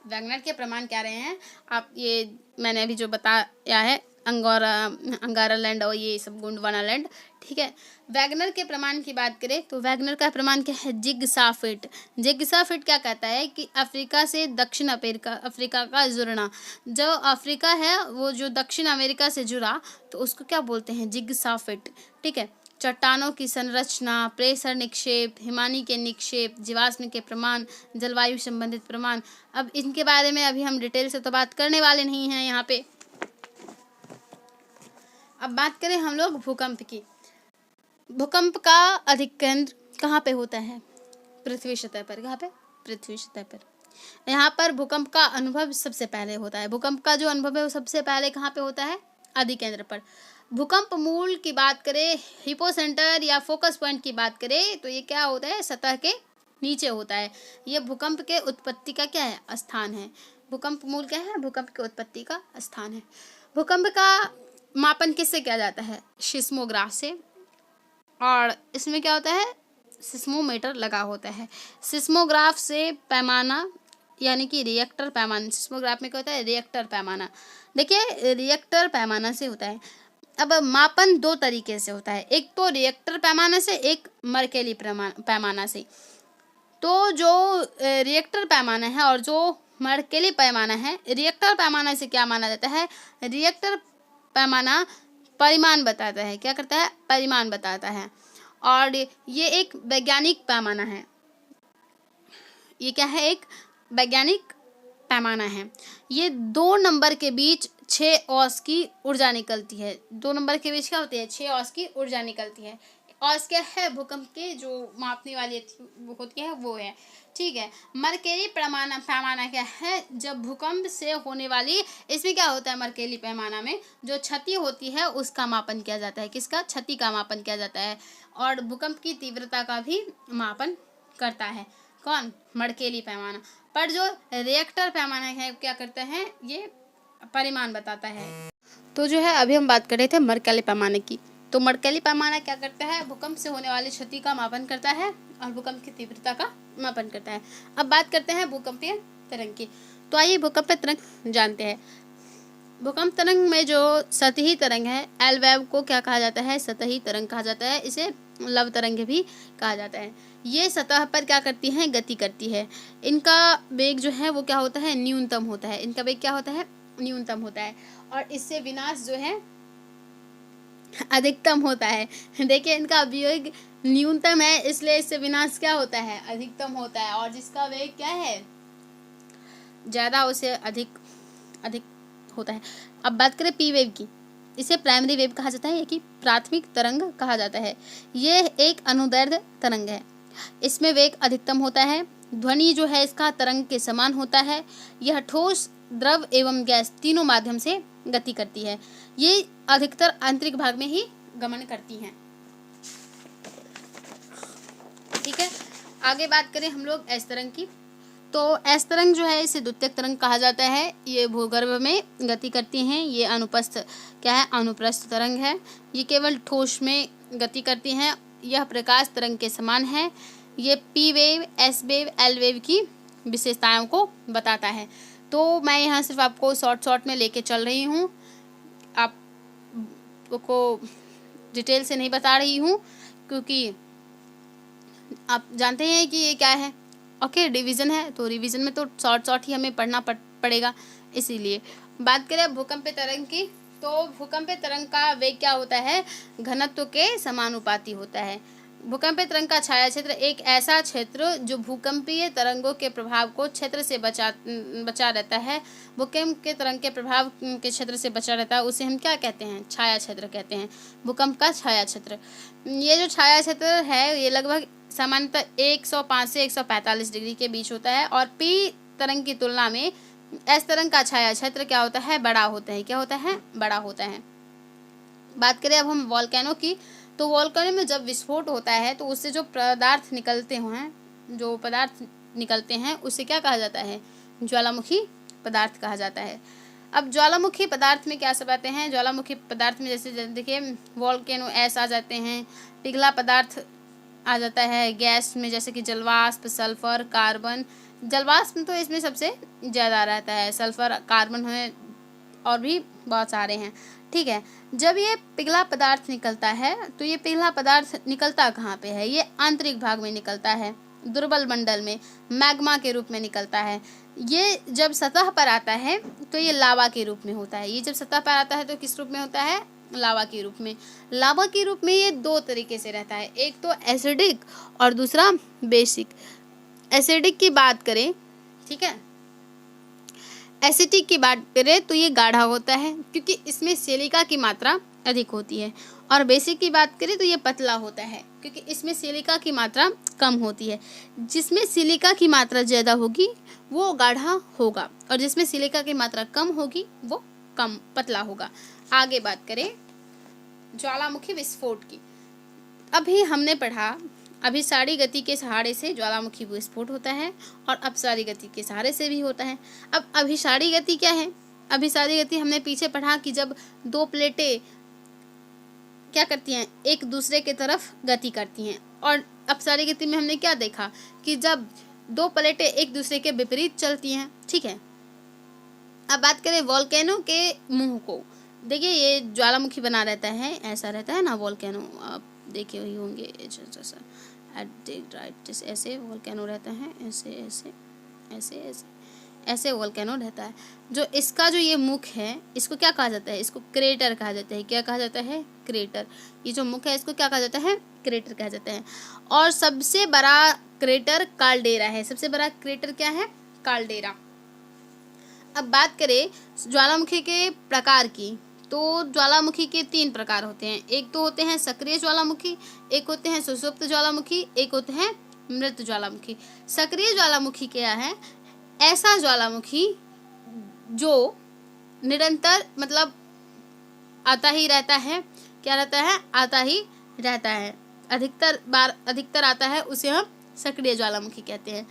वैगनर के प्रमाण क्या रहे हैं, आप ये मैंने अभी जो बताया है अंगारा लैंड और ये सब गोंडवाना लैंड, ठीक है। वैगनर के प्रमाण की बात करें तो वैगनर का प्रमाण क्या है, जिग्साफिट। जिग्साफिट क्या कहता है कि अफ्रीका से दक्षिण अफ्रीका का जुड़ना, जो अफ्रीका है वो जो दक्षिण अमेरिका से जुड़ा तो उसको क्या बोलते हैं, जिग्साफिट, ठीक है। चट्टानों की संरचना, प्रेशर निक्षेप, हिमानी के निक्षेप, जीवाश्म के प्रमाण, जलवायु संबंधित प्रमाण। अब इनके बारे में अभी हम डिटेल से तो बात करने वाले नहीं हैं यहाँ पे। अब बात करें हम लोग भूकंप की। भूकंप का अधिक केंद्र कहाँ पे होता है, पृथ्वी सतह पर। कहाँ पे, पृथ्वी सतह पर। यहाँ पर भूकंप का अनुभव सबसे पहले होता है। भूकंप का जो अनुभव है वो सबसे पहले कहाँ पे होता है, अधिकेंद्र पर। भूकंप मूल की बात करें, हिपोसेंटर या फोकस पॉइंट की बात करें तो ये क्या होता है, सतह के नीचे होता है। ये भूकंप के उत्पत्ति का क्या है, स्थान है। भूकंप मूल क्या है, भूकंप के उत्पत्ति का स्थान है। भूकंप का मापन किससे किया जाता है, सिस्मोग्राफ से, और इसमें क्या होता है, सिस्मोमीटर लगा होता है। सिस्मोग्राफ से पैमाना यानी कि रिएक्टर पैमाना, सिस्मोग्राफ में क्या होता है, रिएक्टर पैमाना। देखिए रिएक्टर पैमाना से होता है। अब मापन दो तरीके से होता है, एक तो रिएक्टर पैमाना से, एक मर्केली पैमाना से। तो जो रिएक्टर पैमाना है और जो मर्केली पैमाना है, रिएक्टर पैमाना से क्या माना जाता है, रिएक्टर पैमाना परिमाण बताता है। क्या करता है, परिमाण बताता है। और ये एक वैज्ञानिक पैमाना है। ये क्या है, एक वैज्ञानिक पैमाना है। ये 2 नंबर के बीच 6 औस की ऊर्जा निकलती है। 2 नंबर के बीच क्या होती है, 6 औस की ऊर्जा निकलती है। औस क्या है, भूकंप के जो मापने वाली होती है वो है, ठीक है। मर्केली पैमाना क्या है, जब भूकंप से होने वाली, इसमें क्या होता है, मर्केली पैमाना में जो क्षति होती है उसका मापन किया जाता है। किसका, क्षति का मापन किया जाता है। और भूकंप की तीव्रता का भी मापन करता है। कौन, मर्केली पैमाना। पर जो रिएक्टर पैमाना है क्या करता है, ये परिमाण बताता है। तो जो है अभी हम बात कर रहे थे मर्केली पैमाने की। तो मर्केली पैमाना क्या करता है, भूकंप से होने वाली क्षति का मापन करता है और भूकंप की तीव्रता का मापन करता है। अब बात करते हैं भूकंपीय तरंग की। तो आइए भूकंपीय तरंग जानते हैं। भूकंप तरंग में जो सतही तरंग है, एल वेव को क्या कहा जाता है, सतही तरंग कहा जाता है। इसे लव तरंग भी कहा जाता है। ये सतह पर क्या करती हैं, गति करती है। इनका वेग जो है वो क्या होता है, न्यूनतम होता है। इनका वेग क्या होता है, न्यूनतम होता है। और इससे विनाश जो है अधिकतम होता है। देखिए इनका वेग न्यूनतम है, इसलिए इससे विनाश क्या होता है, अधिकतम होता है। और जिसका वेग क्या है, ज्यादा, उसे अधिक होता है। अब बात करें पी वेव की। इसे प्राइमरी वेव कहा जाता है, या कि प्राथमिक तरंग कहा जाता है। ये एक अनुदैर्ध्य तरंग है। इसमें वेग अधिकतम होता है। ध्वनि जो है इसका तरंग के समान होता है। यह ठोस, द्रव एवं गैस तीनों माध्यम से गति करती है। ये अधिकतर आंतरिक भाग में ही गमन करती हैं। ठीक है, आगे बात करें हम लोग एस तरंग की। तो एस तरंग जो है इसे द्वितीयक तरंग कहा जाता है। ये भूगर्भ में गति करती हैं। ये अनुप्रस्थ क्या है, अनुप्रस्थ तरंग है। ये केवल ठोस में गति करती हैं। यह प्रकाश तरंग के समान है। ये P wave, S wave, L wave की विशेषताओं को बताता है। तो मैं यहाँ सिर्फ आपको शॉर्ट में लेके चल रही हूँ, आपको डिटेल से नहीं बता रही हूँ, क्योंकि आप जानते हैं कि ये क्या है। ओके, रिवीजन है तो रिवीजन में तो शॉर्ट ही हमें पढ़ना पड़ेगा। इसीलिए बात करें भूकंपीय तरंग की। तो भूकंपीय तरंग का वेग क्या होता है, घनत्व के समानुपाती होता है। भूकंपीय तरंग का छाया क्षेत्र एक ऐसा क्षेत्र जो भूकंपीय तरंगों के प्रभाव को क्षेत्र से बचा रहता है। भूकंप के तरंग के प्रभाव के क्षेत्र से बचा रहता है, उसे हम क्या कहते हैं, छाया क्षेत्र कहते हैं। भूकंप का छाया क्षेत्र, ये जो छाया क्षेत्र है ये लगभग सामान्यतः 105 से 145 डिग्री के बीच होता है। और पी तरंग की तुलना में एस तरंग का छाया क्षेत्र क्या होता है, बड़ा होता है। क्या होता है, बड़ा होता है। बात करें अब हम वॉल्केनो की। तो वॉल्केनो में जब विस्फोट होता है तो उससे जो पदार्थ निकलते हैं उसे क्या कहा जाता है, ज्वालामुखी पदार्थ कहा जाता है। अब ज्वालामुखी पदार्थ में क्या सब आते हैं, ज्वालामुखी पदार्थ में जैसे देखिए वॉल्केनो ऐस आ जाते हैं, पिघला पदार्थ आ जाता है गैस में, जैसे कि जलवाष्प, सल्फर, कार्बन। जलवाष्प तो इसमें सबसे ज़्यादा रहता है, सल्फर, कार्बन है, और भी बहुत सारे हैं। ठीक है, जब ये पिघला पदार्थ निकलता है तो ये पिघला पदार्थ निकलता कहाँ पे है? ये आंतरिक भाग में निकलता है, दुर्बल मंडल में, मैग्मा के रूप में निकलता है। ये जब सतह पर आता है तो ये लावा के रूप में होता है। ये जब सतह पर आता है तो किस रूप में होता है? लावा के रूप में। लावा के रूप में ये दो तरीके से रहता है, एक तो एसिडिक और दूसरा बेसिक। एसिडिक की बात करें, ठीक है, एसिटिक की बात करें तो ये गाढ़ा होता है क्योंकि इसमें सिलिका की मात्रा अधिक होती है, और बेसिक की बात करें तो ये पतला होता है क्योंकि इसमें सिलिका की मात्रा कम होती है। जिसमें सिलिका की मात्रा ज़्यादा होगी वो गाढ़ा होगा, और जिसमें सिलिका की मात्रा कम होगी वो कम पतला होगा। आगे बात करें ज्वालामुखी विस्फोट की। अभी हमने पढ़ा अभिसारी गति के सहारे से ज्वालामुखी विस्फोट होता है और अपसारी गति के सहारे से भी होता है। अब अभिसारी गति क्या है? अभिसारी गति हमने पीछे पढ़ा कि जब दो प्लेटें क्या करती हैं, एक दूसरे के तरफ गति करती हैं। और अपसारी गति में हमने क्या देखा कि जब दो प्लेटें एक दूसरे के विपरीत चलती हैं। ठीक है, अब बात करें वोल्केनो के मुंह को। देखिए ये ज्वालामुखी बना रहता है, ऐसा रहता है ना वोल्केनो, आप देखे हुए होंगे, राइट ऐसे वोल्केनो रहता है, ऐसे ऐसे ऐसे ऐसे ऐसे वोल्केनो रहता है। जो इसका जो ये मुख है इसको क्या कहा जाता है? इसको क्रेटर कहा जाता है। क्या कहा जाता है? क्रेटर। ये जो मुख है इसको क्या कहा जाता है? क्रेटर कहा जाता है। और सबसे बड़ा क्रेटर काल्डेरा है। सबसे बड़ा क्रेटर क्या है? काल्डेरा। अब बात करें ज्वालामुखी के प्रकार की, तो ज्वालामुखी के 3 प्रकार होते हैं। एक तो होते हैं सक्रिय ज्वालामुखी, एक होते हैं सुषुप्त ज्वालामुखी, एक होते हैं मृत ज्वालामुखी। सक्रिय ज्वालामुखी क्या है? ऐसा ज्वालामुखी जो निरंतर मतलब आता ही रहता है। क्या रहता है? आता ही रहता है, अधिकतर आता है, उसे हम सक्रिय ज्वालामुखी कहते हैं।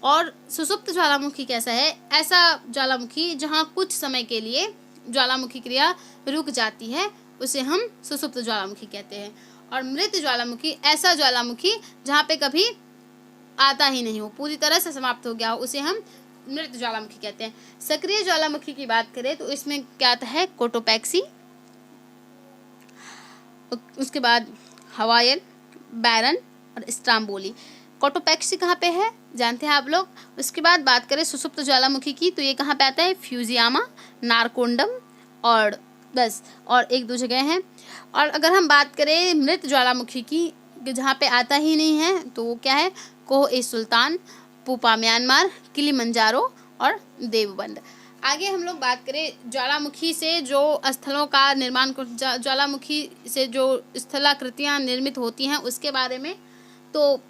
और सुषुप्त ज्वालामुखी कैसा है? ऐसा ज्वालामुखी जहाँ कुछ समय के लिए ज्वालामुखी क्रिया रुक जाती है, उसे हम सुषुप्त ज्वालामुखी कहते हैं। और मृत ज्वालामुखी ऐसा ज्वालामुखी जहाँ पे कभी आता ही नहीं हो, पूरी तरह से समाप्त हो गया हो, उसे हम मृत ज्वालामुखी कहते हैं। सक्रिय ज्वालामुखी की बात करें तो इसमें क्या आता है? कोटोपैक्सी, उसके बाद हवायन, बैरन और स्ट्राम्बोली। कोटोपैक्सी कहाँ पे है जानते हैं आप लोग। उसके बाद बात करें सुषुप्त ज्वालामुखी की तो ये कहाँ पे आता है? फ्यूजियामा, नारकोंडम और बस, और एक दो जगह हैं। और अगर हम बात करें मृत ज्वालामुखी की जहाँ पे आता ही नहीं है तो वो क्या है? कोह-ए-सुल्तान, पूपा म्यांमार, किलिमंजारो और देवबंद। आगे हम लोग बात करें ज्वालामुखी से जो स्थलों का निर्माण, ज्वालामुखी से जो स्थलाकृतियाँ निर्मित होती हैं उसके बारे में, तो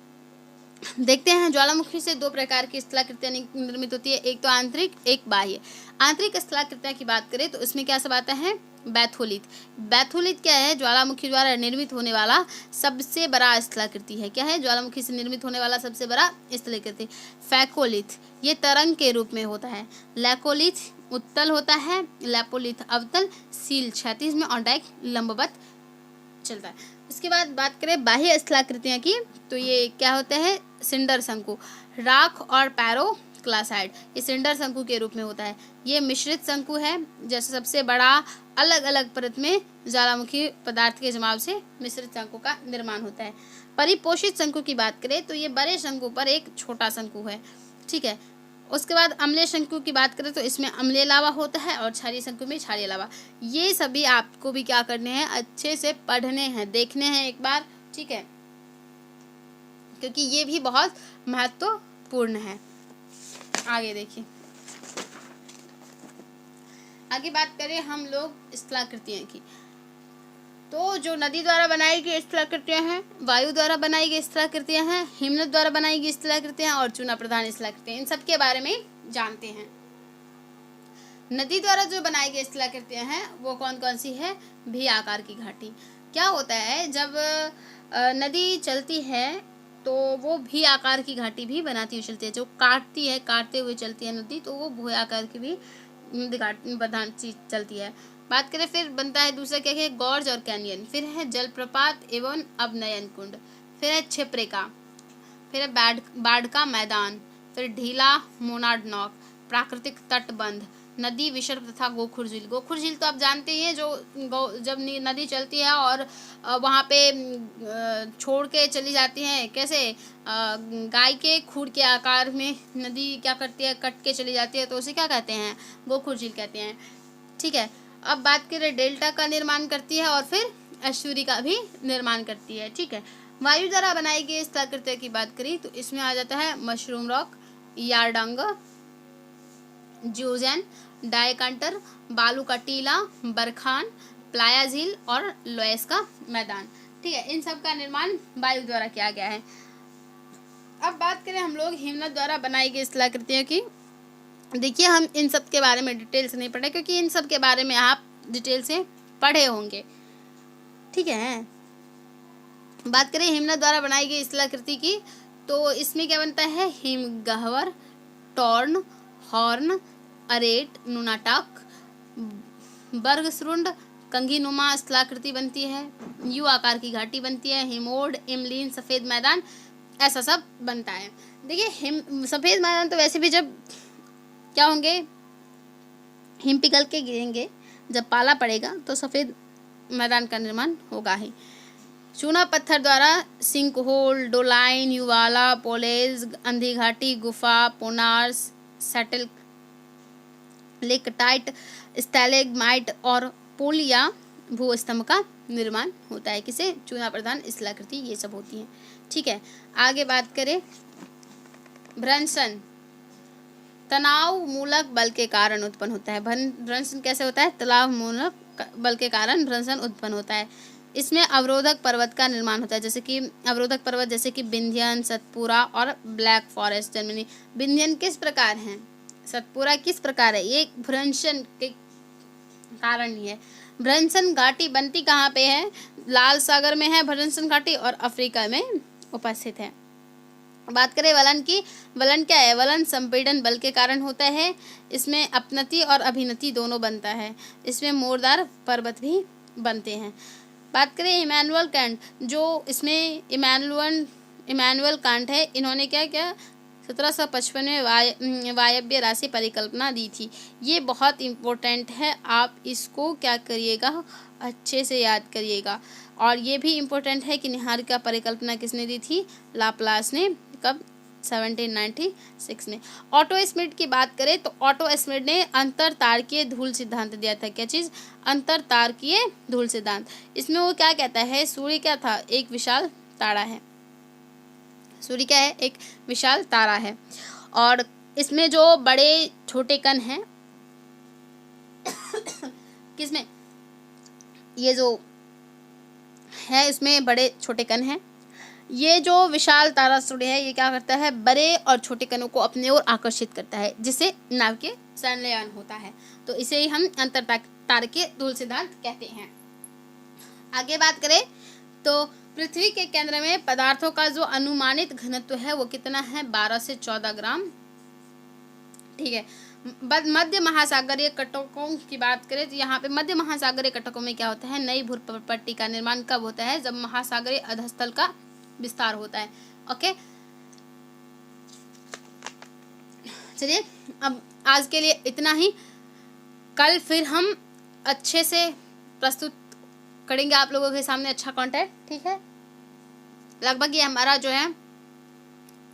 देखते हैं। ज्वालामुखी से 2 प्रकार की स्थलाकृतियाँ निर्मित होती है, एक तो आंतरिक, एक बाह्य। आंतरिक स्थलाकृतियाँ की बात करें तो इसमें क्या सब आता है? बैथोलिथ। बैथोलिथ क्या है? ज्वालामुखी द्वारा निर्मित होने वाला सबसे बड़ा स्थलाकृति है। क्या है? ज्वालामुखी से निर्मित होने वाला सबसे बड़ा स्थलाकृति। फैकोलिथ ये तरंग के रूप में होता है। लैकोलिथ उत्तल होता है, लैपोलिथ अवतल, सील क्षैतिज में और डाइक लंबवत चलता है। इसके बाद बात करें बाह्य स्थलाकृतियाँ की तो ये क्या होता है? सिंडर शंकु, राख और पैरोक्लासाइड, ये सिंडर शंकु के रूप में होता है। ये मिश्रित शंकु है, जैसे सबसे बड़ा अलग अलग परत में ज्वालामुखी पदार्थ के जमाव से मिश्रित शंकु का निर्माण होता है। परिपोषित शंकु की बात करें तो ये बड़े शंकु पर एक छोटा शंकु है। ठीक है, उसके बाद अम्लीय शंकु की बात करें तो इसमें अम्लीय लावा होता है और क्षारीय शंकु में क्षारीय लावा। ये सभी आपको भी क्या करने हैं? अच्छे से पढ़ने हैं, देखने हैं एक बार। ठीक है, क्योंकि ये भी बहुत महत्वपूर्ण है। आगे देखिए, आगे बात करें हम लोग स्थलाकृतियाँ की, तो जो नदी द्वारा बनाई गई स्थलाकृतियाँ हैं, वायु द्वारा बनाई गई स्थलाकृतियाँ हैं, हिमनद द्वारा बनाई गई स्थलाकृतियाँ और चूना प्रधान स्थलाकृतियाँ, इन सब के बारे में जानते हैं। नदी द्वारा जो बनाई गई स्थलाकृतियाँ हैं वो कौन कौन सी है? भी आकार की घाटी। क्या होता है जब नदी चलती है तो वो भी आकार की घाटी भी बनाती हुई चलती है। जो काटती है, काटते हुए चलती है नदी, तो वो भू आकार की भी प्रधान चीज चलती है। बात करें फिर बनता है दूसरा क्या है? गॉर्ज और कैनियन। फिर है जलप्रपात एवं अवनयन कुंड। फिर है छिप्रिका, फिर है बाढ़ का मैदान, फिर ढीला मोनाडनॉक, प्राकृतिक तटबंध, नदी विसर्ग तथा गोखुर झील। गोखुर झील तो आप जानते ही हैं, जो जब नदी चलती है और वहाँ पे छोड़ के चली जाती है, कैसे गाय के खूर के आकार में नदी क्या करती है, कट के चली जाती है, तो उसे क्या कहते हैं, गोखुर झील कहते हैं। ठीक है, अब बात करें डेल्टा का निर्माण करती है और फिर एस्चुरी का भी निर्माण करती है। ठीक है, वायु द्वारा बनाई गई स्थलाकृतियों की बात करें तो इसमें आ जाता है मशरूम रॉक, यारडंग, जोजैन, डायकांटर, बालू का टीला, बरखान, प्लाया झील और लोएस का मैदान। ठीक है, इन सब का निर्माण वायु द्वारा किया गया है। अब बात करें हम लोग हिमनद द्वारा बनाई गई स्थलाकृतियों की। देखिए, हम इन सब के बारे में डिटेल से नहीं पढ़े, क्योंकि इन सब के बारे में आप डिटेल से पढ़े होंगे। ठीक है, बात करें हिमनद द्वारा बनाई गई स्थलाकृति की, तो इसमें क्या बनता है, हिमगह्वर, टॉर्न, हॉर्न, अरेट, नुनाटक, बर्गसरुंड, कंघीनुमा स्थलाकृति बनती है, यू आकार की घाटी बनती है, हिमोड, इमलीन, सफ़ेद मैदान, ऐसा सब बनता है। देखिए, सफ़ेद मैदान तो वैसे भी जब क्या होंगे, हिम पिघल के गिरेंगे, जब पाला पड़ेगा तो सफ़ेद मैदान का निर्माण होगा ही। चूना पत्थर द्वारा सिंक होल, डोलाइन, युवाला, पोलेज, अंधी घाटी, गुफा, पोनार्स, सेटल, लेकटाइट, स्टैलेग्माइट और पोलिया भूस्तंभ का निर्माण होता है। किसे, चूना प्रधान स्थलाकृति ये सब होती हैं। ठीक है, आगे बात करें, भ्रंशन तनाव मूलक बल के कारण उत्पन्न होता है। भ्रंशन कैसे होता है, तनाव मूलक बल के कारण भ्रंशन उत्पन्न होता है। इसमें अवरोधक पर्वत का निर्माण होता है, जैसे कि अवरोधक पर्वत जैसे कि विंध्यन, सतपुरा और ब्लैक फॉरेस्ट जर्मनी। विंध्यन किस प्रकार है, सतपुरा किस प्रकार है, ये भ्रंशन के कारण ही है। भ्रंशन घाटी बनती कहाँ पे है, लाल सागर में है भ्रंशन घाटी और अफ्रीका में उपस्थित है। बात करें वलन की, वलन क्या है, वलन संपीड़न बल के कारण होता है। इसमें अपनति और अभिनति दोनों बनता है। इसमें मोरदार पर्वत भी बनते हैं। बात करें इमैनुअल कांट, जो इसमें इमैनुअल कांट है, इन्होंने क्या किया, 1755 में वायव्य राशि परिकल्पना दी थी। ये बहुत इम्पोर्टेंट है, आप इसको क्या करिएगा, अच्छे से याद करिएगा। और ये भी इम्पोर्टेंट है कि निहारिका परिकल्पना किसने दी थी, लाप्लास ने। कब, 1796 में। ऑटो स्मिथ की बात करें तो ऑटो स्मिथ ने अंतर तारकीय धूल सिद्धांत दिया था। क्या चीज़, अंतर तारकीय धूल सिद्धांत। इसमें वो क्या कहता है, सूर्य क्या था, एक विशाल तारा है। सूर्य क्या है, एक विशाल तारा है, और इसमें जो बड़े छोटे कण हैं किसमें, ये जो है इसमें बड़े छोटे कण हैं। ये जो विशाल तारा सूर्य है, ये क्या करता है, बड़े और छोटे कणों को अपने ओर आकर्षित करता है, जिससे नाव के संलयन होता है। तो इसे ही हम अंतर तारकीय धूल सिद्धांत कहते हैं। आगे बात करें तो पृथ्वी के केंद्र में पदार्थों का जो अनुमानित घनत्व है वो कितना है, 12 से 14 ग्राम। ठीक है, मध्य महासागरीय कटकों की बात करें तो यहाँ पे मध्य महासागरीय कटकों में क्या होता है, नई भूपट्टी का निर्माण कब होता है, जब महासागरीय अधस्थल का विस्तार होता है। ओके, चलिए अब आज के लिए इतना ही। कल फिर हम अच्छे से प्रस्तुत करेंगे आप लोगों के सामने अच्छा कंटेंट। ठीक है, लगभग ये हमारा जो है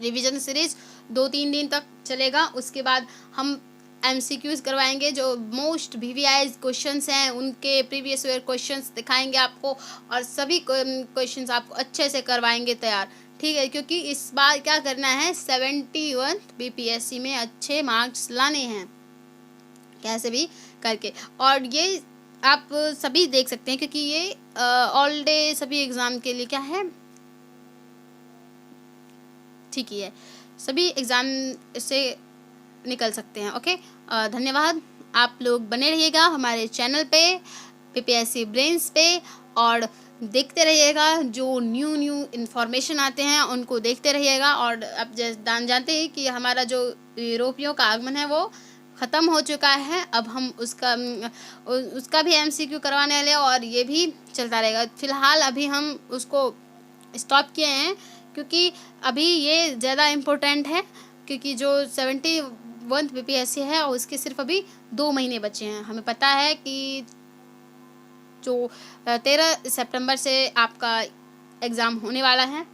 रिवीजन सीरीज 2-3 दिन तक चलेगा। उसके बाद हम MCQs करवाएंगे, जो मोस्ट VVIs क्वेश्चंस हैं उनके प्रीवियस ईयर क्वेश्चंस दिखाएंगे आपको, और सभी क्वेश्चंस आपको अच्छे से करवाएंगे तैयार। ठीक है, क्योंकि इस बार क्या करना है, 71 BPSC में अच्छे मार्क्स लाने हैं कैसे भी करके। और ये आप सभी देख सकते हैं, क्योंकि ये ऑल डे सभी एग्ज़ाम के लिए क्या है, ठीक ही है, सभी एग्ज़ाम से निकल सकते हैं। ओके, धन्यवाद। आप लोग बने रहिएगा हमारे चैनल पे PPSC ब्रेन्स पे, और देखते रहिएगा जो न्यू इन्फॉर्मेशन आते हैं उनको देखते रहिएगा। और अब जानते हैं कि हमारा जो यूरोपियों का आगमन है वो ख़त्म हो चुका है। अब हम उसका भी MCQ करवाने वाले हैं, और ये भी चलता रहेगा। फ़िलहाल अभी हम उसको स्टॉप किए हैं, क्योंकि अभी ये ज़्यादा इम्पोर्टेंट है, क्योंकि जो 71 बीपीएससी है और उसके सिर्फ अभी 2 महीने बचे हैं। हमें पता है कि जो 13 सितंबर से आपका एग्ज़ाम होने वाला है,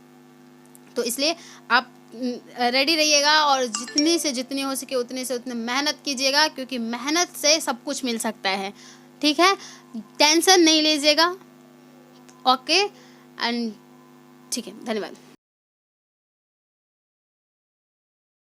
तो इसलिए आप रेडी रहिएगा और जितनी से जितनी हो सके उतने से उतने मेहनत कीजिएगा, क्योंकि मेहनत से सब कुछ मिल सकता है। ठीक है, टेंशन नहीं लीजिएगा। ओके एंड ठीक है, धन्यवाद।